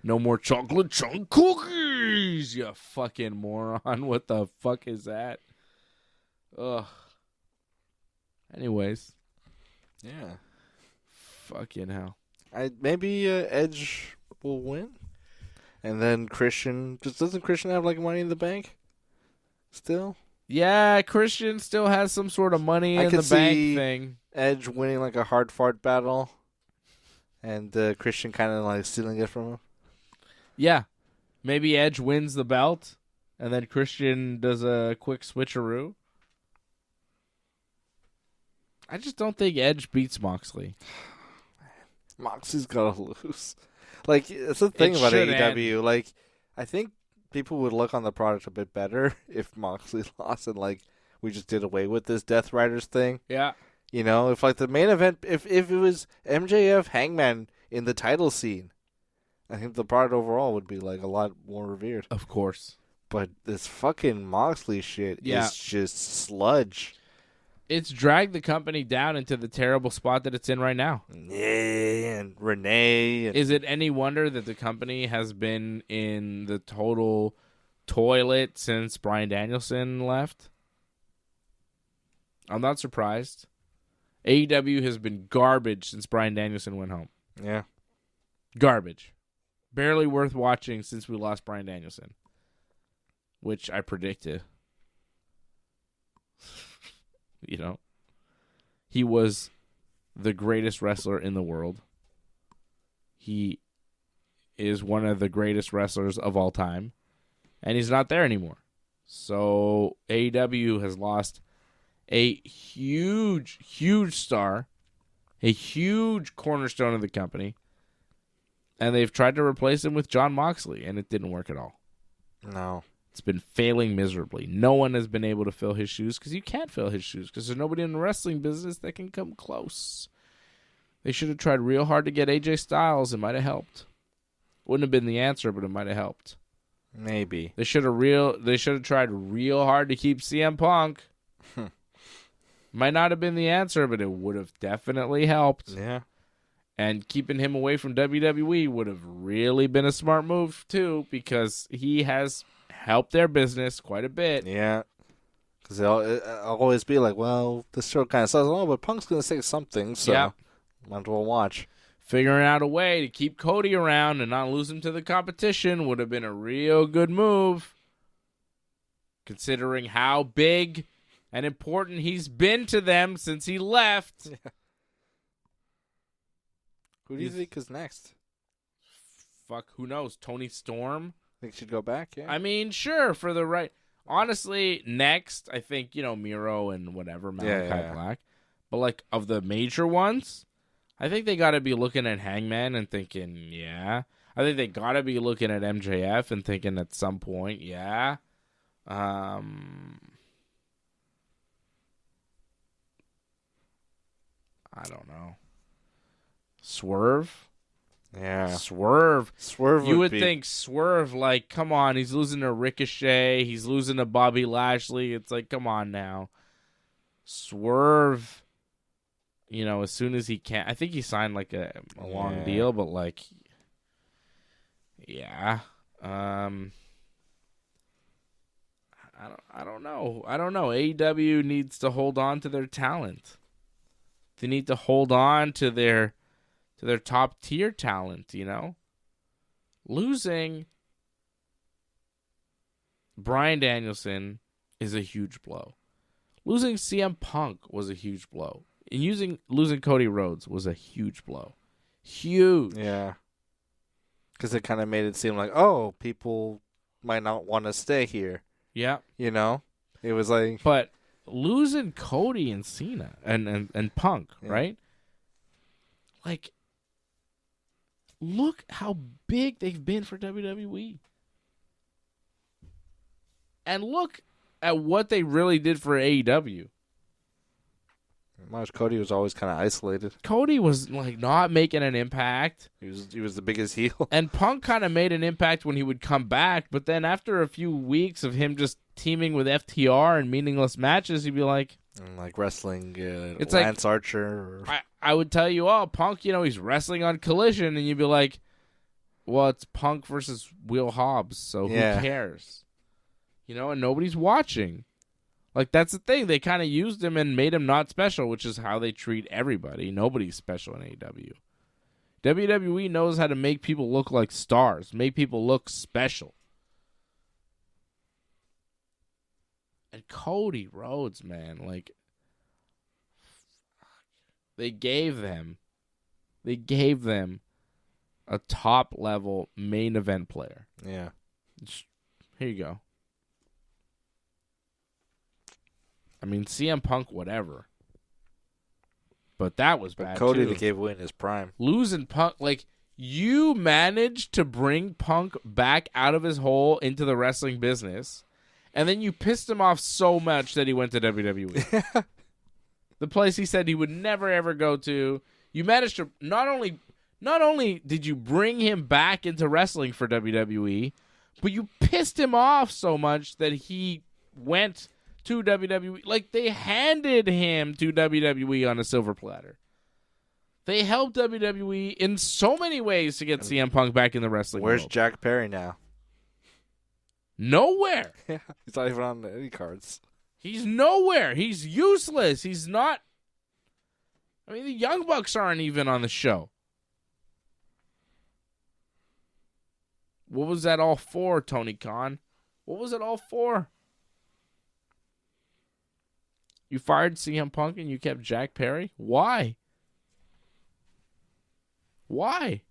No more chocolate chunk cookies, you fucking moron. What the fuck is that? Ugh. Anyways. Yeah. Fucking hell. Maybe Edge will win. And then Christian... Doesn't Christian have, Money in the Bank? Still? Yeah, Christian still has some sort of money in the bank thing. Edge winning, a hard fart battle. And Christian kind of, stealing it from him. Yeah. Maybe Edge wins the belt. And then Christian does a quick switcheroo. I just don't think Edge beats Moxley. Moxley's got to lose. It's the thing about AEW. I think people would look on the product a bit better if Moxley lost and, we just did away with this Death Riders thing. Yeah. You know, if, the main event, if it was MJF Hangman in the title scene, I think the product overall would be, a lot more revered. Of course. But this fucking Moxley shit is just sludge. It's dragged the company down into the terrible spot that it's in right now. Yeah, and Renee. Is it any wonder that the company has been in the total toilet since Bryan Danielson left? I'm not surprised. AEW has been garbage since Bryan Danielson went home. Yeah. Garbage. Barely worth watching since we lost Bryan Danielson, which I predicted. You know, he was the greatest wrestler in the world. He is one of the greatest wrestlers of all time, and he's not there anymore. So AEW has lost a huge, huge star, a huge cornerstone of the company, and they've tried to replace him with Jon Moxley, and it didn't work at all. No. It's been failing miserably. No one has been able to fill his shoes because you can't fill his shoes because there's nobody in the wrestling business that can come close. They should have tried real hard to get AJ Styles. It might have helped. Wouldn't have been the answer, but it might have helped. Maybe. They should have tried real hard to keep CM Punk. Might not have been the answer, but it would have definitely helped. Yeah. And keeping him away from WWE would have really been a smart move too, because he has helped their business quite a bit. Yeah. Because they'll always be like, well, this show kind of sucks. Oh, but Punk's going to say something, so might as well watch. Figuring out a way to keep Cody around and not lose him to the competition would have been a real good move, considering how big and important he's been to them since he left. Yeah. Who do you think is next? Fuck, who knows? Tony Storm? Think she'd go back, yeah? I mean, sure, for the right... Honestly, next, I think, Miro and whatever, Malakai Black. But, of the major ones, I think they got to be looking at Hangman and thinking, yeah. I think they got to be looking at MJF and thinking at some point, yeah. I don't know. Swerve? Yeah. Swerve. You would be... think Swerve, come on, he's losing to Ricochet, he's losing to Bobby Lashley. It's come on now. Swerve, as soon as he can. I think he signed a long deal, but yeah. I don't know. AEW needs to hold on to their talent. They need to hold on to their top tier talent, Losing Bryan Danielson is a huge blow. Losing CM Punk was a huge blow. And losing Cody Rhodes was a huge blow. Huge. Yeah. Because it kind of made it seem like, oh, people might not want to stay here. Yeah. You know? It was like... But losing Cody and Cena and Punk, right? Like, look how big they've been for WWE. And look at what they really did for AEW. Cody was always kind of isolated. Cody was like not making an impact. He was the biggest heel. And Punk kind of made an impact when he would come back, but then after a few weeks of him just teaming with FTR and meaningless matches, he'd be like... And like wrestling it's Lance like, Archer. I would tell you, oh, Punk, he's wrestling on Collision, and you'd be like, well, it's Punk versus Will Hobbs, so who cares? And nobody's watching. Like, that's the thing. They kind of used him and made him not special, which is how they treat everybody. Nobody's special in AEW. WWE knows how to make people look like stars, make people look special. And Cody Rhodes, man, like, they gave them a top-level main event player. Yeah. Here you go. I mean, CM Punk, whatever. But that was bad, Cody too. gave away in his prime. Losing Punk, like, you managed to bring Punk back out of his hole into the wrestling business, and then you pissed him off so much that he went to WWE. The place he said he would never, ever go to. You managed to, not only did you bring him back into wrestling for WWE, but you pissed him off so much that he went to WWE. Like, they handed him to WWE on a silver platter. They helped WWE in so many ways to get CM Punk back in the wrestling Where's world. Jack Perry now? Nowhere. Yeah, he's not even on any cards. He's nowhere. He's useless. He's not. I mean, the Young Bucks aren't even on the show. What was that all for, Tony Khan? What was it all for? You fired CM Punk and you kept Jack Perry? Why? Why?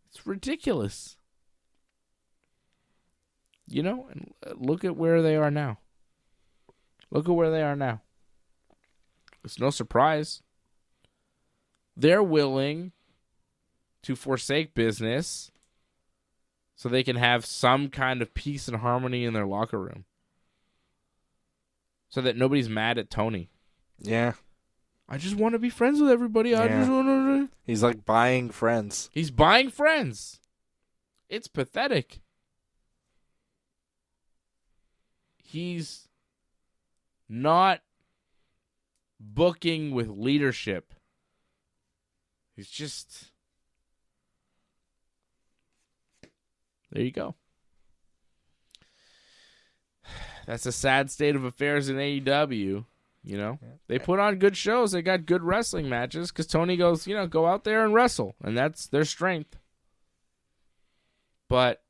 It's ridiculous. And look at where they are now. Look at where they are now. It's no surprise. They're willing to forsake business so they can have some kind of peace and harmony in their locker room. So that nobody's mad at Tony. Yeah. I just want to be friends with everybody. I just want to... He's like buying friends. He's buying friends. It's pathetic. He's not booking with leadership. He's just... There you go. That's a sad state of affairs in AEW. They put on good shows. They got good wrestling matches because Tony goes, go out there and wrestle. And that's their strength. But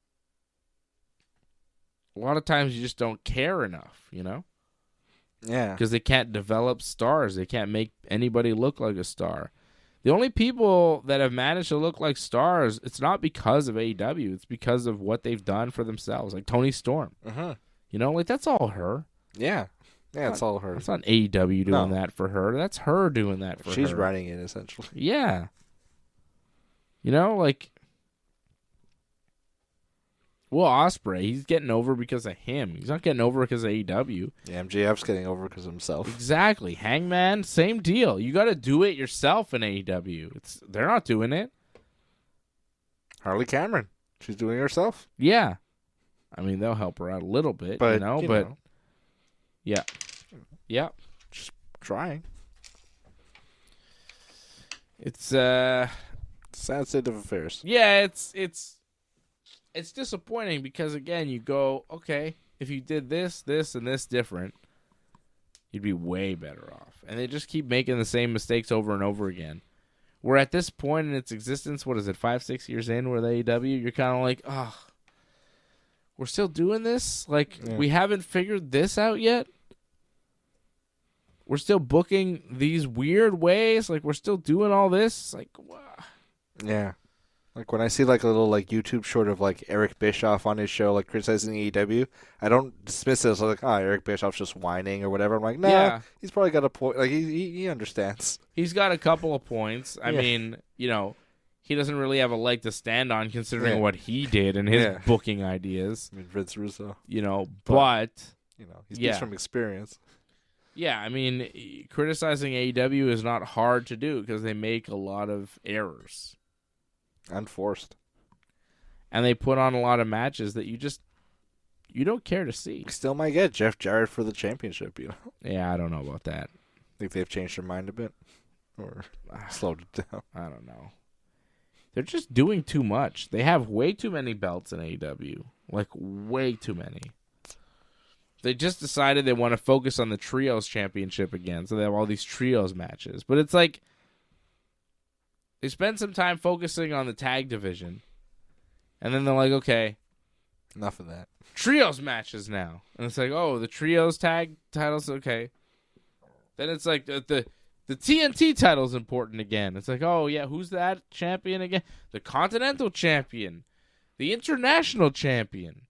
a lot of times you just don't care enough, Yeah. Because they can't develop stars. They can't make anybody look like a star. The only people that have managed to look like stars, it's not because of AEW. It's because of what they've done for themselves. Like Toni Storm. Uh-huh. That's all her. Yeah. Yeah, it's all her. It's not AEW doing that for her. That's her doing that for her. She's writing it, essentially. Yeah. Will Ospreay, he's getting over because of him. He's not getting over because of AEW. Yeah, MJF's getting over because of himself. Exactly. Hangman, same deal. You got to do it yourself in AEW. They're not doing it. Harley Cameron. She's doing it herself. Yeah. I mean, they'll help her out a little bit, but yeah. Yeah. Just trying. It's sad state of affairs. Yeah, it's disappointing because again, you go, okay, if you did this, and this different, you'd be way better off. And they just keep making the same mistakes over and over again. We're at this point in its existence, what is it, 5-6 years in with AEW, you're kind of like, oh, we're still doing this? Like, we haven't figured this out yet? we're still booking these weird ways. Like, we're still doing all this. It's like, wow. Yeah. Like, when I see, like, a little, like, YouTube short of, like, Eric Bischoff on his show, like, criticizing AEW, I don't dismiss it as, like, Eric Bischoff's just whining or whatever. I'm like, nah, he's probably got a point. Like, he understands. He's got a couple of points. I mean, you know, he doesn't really have a leg to stand on considering what he did and his booking ideas. I mean, Vince Russo. You know, but you know, he speaks from experience. Yeah, I mean, criticizing AEW is not hard to do because they make a lot of errors. Unforced. And they put on a lot of matches that you don't care to see. Still might get Jeff Jarrett for the championship, you know? Yeah, I don't know about that. Think they've changed their mind a bit? Or slowed it down? I don't know. They're just doing too much. They have way too many belts in AEW. Like, way too many. They just decided they want to focus on the Trios Championship again, so they have all these Trios matches. But it's like, they spend some time focusing on the tag division, and then they're like, okay, enough of that. Trios matches now. And it's like, oh, the Trios tag titles, okay. Then it's like, the TNT title's important again. It's like, oh, yeah, who's that champion again? The Continental Champion. The International Champion.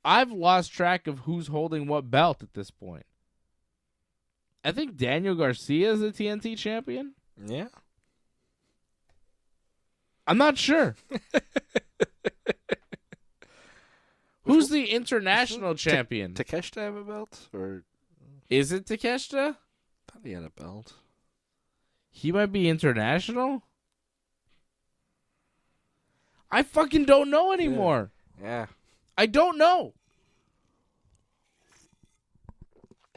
I've lost track of who's holding what belt at this point. I think Daniel Garcia is the TNT champion. Yeah. I'm not sure. Who's the international champion? Takeshita have a belt? Or is it Takeshita? I thought he had a belt. He might be international? I fucking don't know anymore. Yeah. I don't know.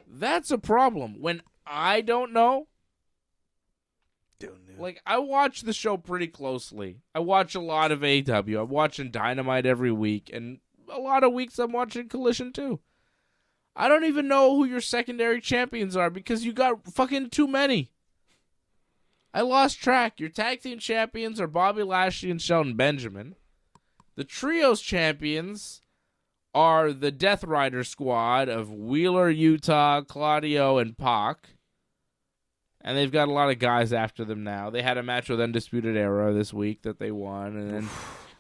That's a problem. When I don't know, like, I watch the show pretty closely. I watch a lot of AEW. I'm watching Dynamite every week, and a lot of weeks I'm watching Collision too. I don't even know who your secondary champions are because you got fucking too many. I lost track. Your tag team champions are Bobby Lashley and Shelton Benjamin. The Trios champions are the Death Rider squad of Wheeler, Utah, Claudio, and Pac. And they've got a lot of guys after them now. They had a match with Undisputed Era this week that they won. And then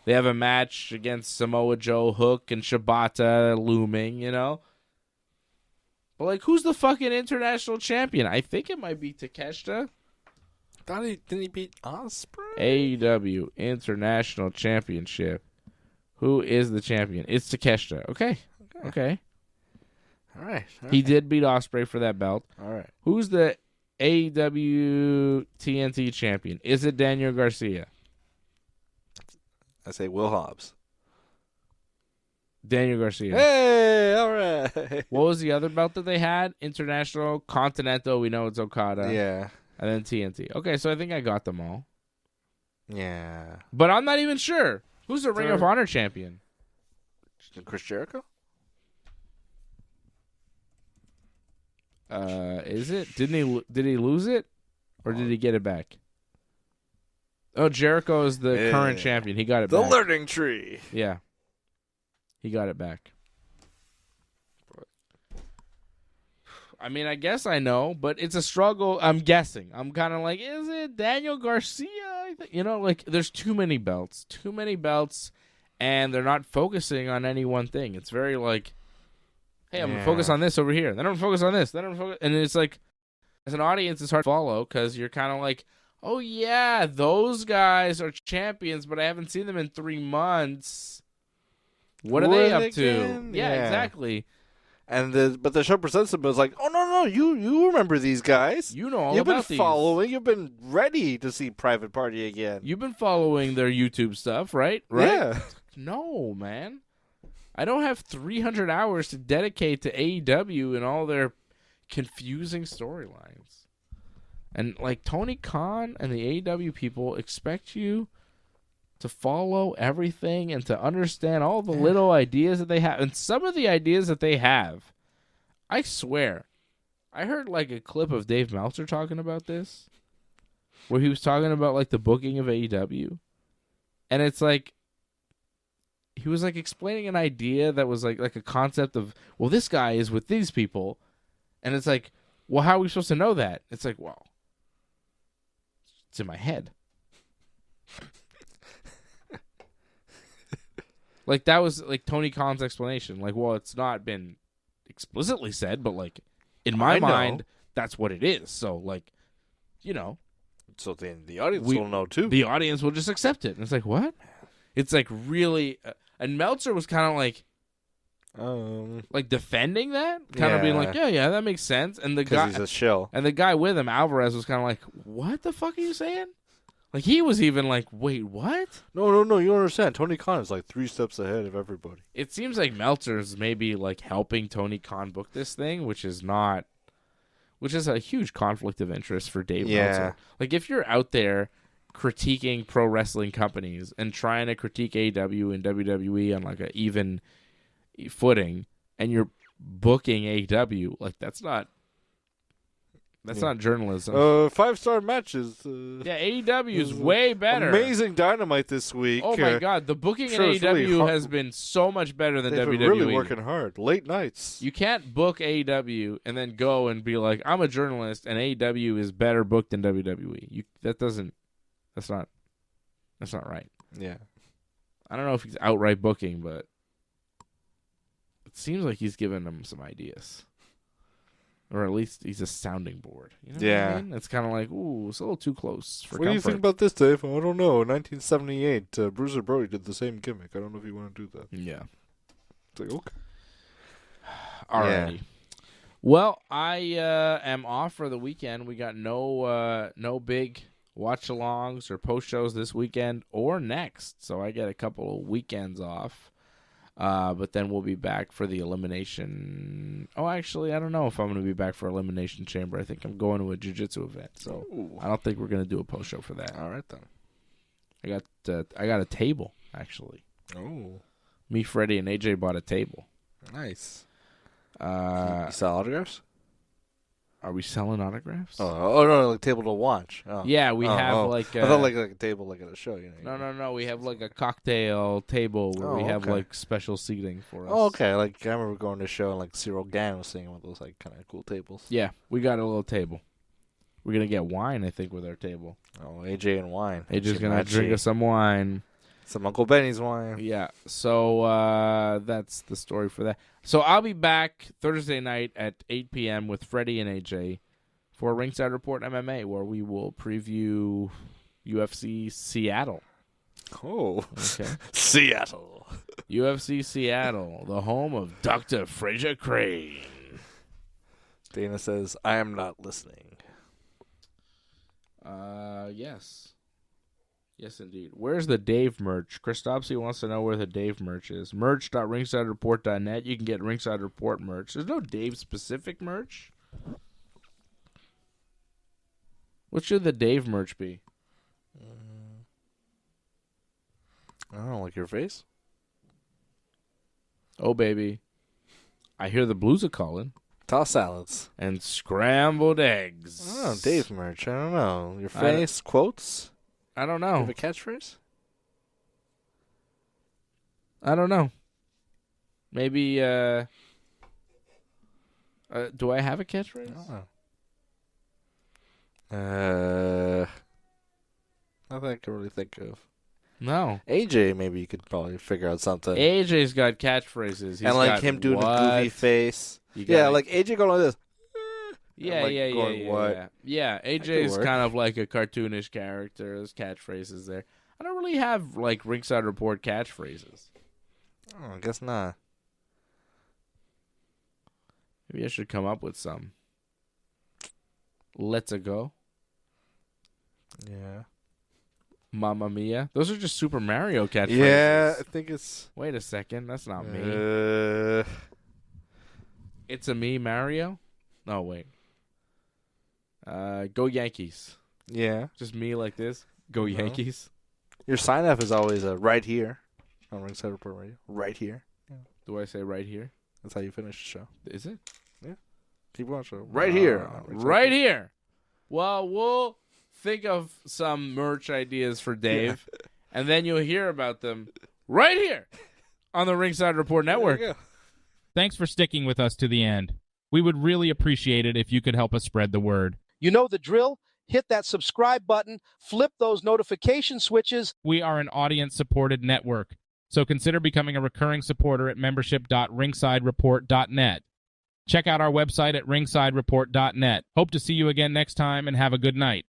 they have a match against Samoa Joe, Hook, and Shibata looming, you know? But, like, who's the fucking international champion? I think it might be Takeshita. Didn't he beat Ospreay? AEW International Championship. Who is the champion? It's Takeshita. Okay. All right. He did beat Ospreay for that belt. All right. Who's the AEW TNT champion? Is it Daniel Garcia? I say Will Hobbs. Daniel Garcia. Hey, all right. What was the other belt that they had? International, Continental, we know it's Okada. Yeah. And then TNT. Okay, so I think I got them all. Yeah. But I'm not even sure. Who's the Ring of Honor champion? Chris Jericho? Is it? Did he lose it? Or did he get it back? Oh, Jericho is the current champion. He got it back. The learning tree. Yeah. He got it back. I mean, I guess I know, but it's a struggle. I'm guessing. I'm kind of like, is it Daniel Garcia? You know, like, there's too many belts, and they're not focusing on any one thing. It's very like, hey, I'm going to focus on this over here. Then I'm going to focus on this. Then I'm going to focus. And it's like, as an audience, it's hard to follow because you're kind of like, oh, yeah, those guys are champions, but I haven't seen them in 3 months. What are they up to? Yeah, exactly. But the show presents them as like, oh no, you remember these guys? You know all You've about been following. You've been ready to see Private Party again. You've been following their YouTube stuff, right? Yeah. No, man. I don't have 300 hours to dedicate to AEW and all their confusing storylines. And like Tony Khan and the AEW people expect you to follow everything and to understand all the little ideas that they have. And some of the ideas that they have, I swear, I heard like a clip of Dave Meltzer talking about this, where he was talking about like the booking of AEW. And it's like, he was like explaining an idea that was like a concept of, well, this guy is with these people. And it's like, well, how are we supposed to know that? It's like, well, it's in my head. Like, that was, like, Tony Khan's explanation. Like, well, it's not been explicitly said, but, like, in my mind, that's what it is. So, like, you know. So then the audience will know, too. The audience will just accept it. And it's like, what? It's, like, really... and Meltzer was kind of, like defending that? Kind of being like, yeah, that makes sense. And the guy... he's a shill. And the guy with him, Alvarez, was kind of like, what the fuck are you saying? Like, he was even like, wait, what? No, you don't understand. Tony Khan is like 3 steps ahead of everybody. It seems like Meltzer's maybe like helping Tony Khan book this thing, which is a huge conflict of interest for Dave Meltzer. Like, if you're out there critiquing pro wrestling companies and trying to critique AEW and WWE on like an even footing, and you're booking AEW, like, that's not journalism. 5-star matches. Yeah, AEW is way better. Amazing Dynamite this week. Oh my God, the booking in AEW has been so much better than WWE. They've been really working hard. Late nights. You can't book AEW and then go and be like, I'm a journalist and AEW is better booked than WWE. That's not right. Yeah. I don't know if he's outright booking, but it seems like he's giving them some ideas. Or at least he's a sounding board. You know what I mean? It's kind of like, ooh, it's a little too close for What comfort. do you think about this, Dave? I don't know. 1978, Bruiser Brody did the same gimmick. I don't know if you want to do that. Yeah. It's like, okay. Alrighty. Yeah. Well, I am off for the weekend. We got no big watch-alongs or post-shows this weekend or next. So I get a couple of weekends off. But then we'll be back for the Elimination. Oh, actually, I don't know if I'm going to be back for Elimination Chamber. I think I'm going to a jiu-jitsu event, so I don't think we're going to do a post show for that. All right then. I got a table actually. Oh, me, Freddie, and AJ bought a table. Nice. You sell autographs? Are we selling autographs? Oh no, like table to watch. Oh. Yeah, we have like. I thought like a table like at a show. You know. No. We have like a cocktail table where we have like special seating for us. Oh, okay. Like I remember going to a show and like Cyril Gann was singing with those like kind of cool tables. Yeah, we got a little table. We're gonna get wine, I think, with our table. Oh, AJ and wine. AJ's gonna drink us some wine. Some Uncle Benny's wine. Yeah. So that's the story for that. So I'll be back Thursday night at 8 p.m. with Freddie and AJ for Ringside Report MMA, where we will preview UFC Seattle. Oh. Okay. Seattle. UFC Seattle, the home of Dr. Fraser Crane. Dana says, I am not listening. Yes. Yes, indeed. Where's the Dave merch? Christopsy wants to know where the Dave merch is. Merch.ringsidereport.net. You can get Ringside Report merch. There's no Dave-specific merch. What should the Dave merch be? I don't know, like your face? Oh, baby. I hear the blues are calling. Toss salads. And scrambled eggs. Oh, Dave merch. I don't know. Your face, quotes? I don't know. You have a catchphrase? I don't know. Maybe, do I have a catchphrase? I don't know. Nothing I can really think of. No. AJ, maybe you could probably figure out something. AJ's got catchphrases. He's and like got him doing what? a goofy face. Yeah, like AJ going like this. Yeah, like yeah. AJ's kind of like a cartoonish character. There's catchphrases there. I don't really have like Ringside Report catchphrases. Oh, I guess not. Maybe I should come up with some. Let's-a go. Yeah. Mamma Mia. Those are just Super Mario catchphrases. Yeah, I think it's... Wait a second. That's not me. It's a me, Mario? No, wait. Go Yankees. Yeah. Just me like this. Go Yankees. Your sign-off is always right here on Ringside Report Radio. Right here. Yeah. Do I say right here? That's how you finish the show. Is it? Yeah. Keep watching. Right here. Right here. Well, we'll think of some merch ideas for Dave, and then you'll hear about them right here on the Ringside Report Network. Thanks for sticking with us to the end. We would really appreciate it if you could help us spread the word. You know the drill. Hit that subscribe button, flip those notification switches. We are an audience-supported network, so consider becoming a recurring supporter at membership.ringsidereport.net. Check out our website at ringsidereport.net. Hope to see you again next time, and have a good night.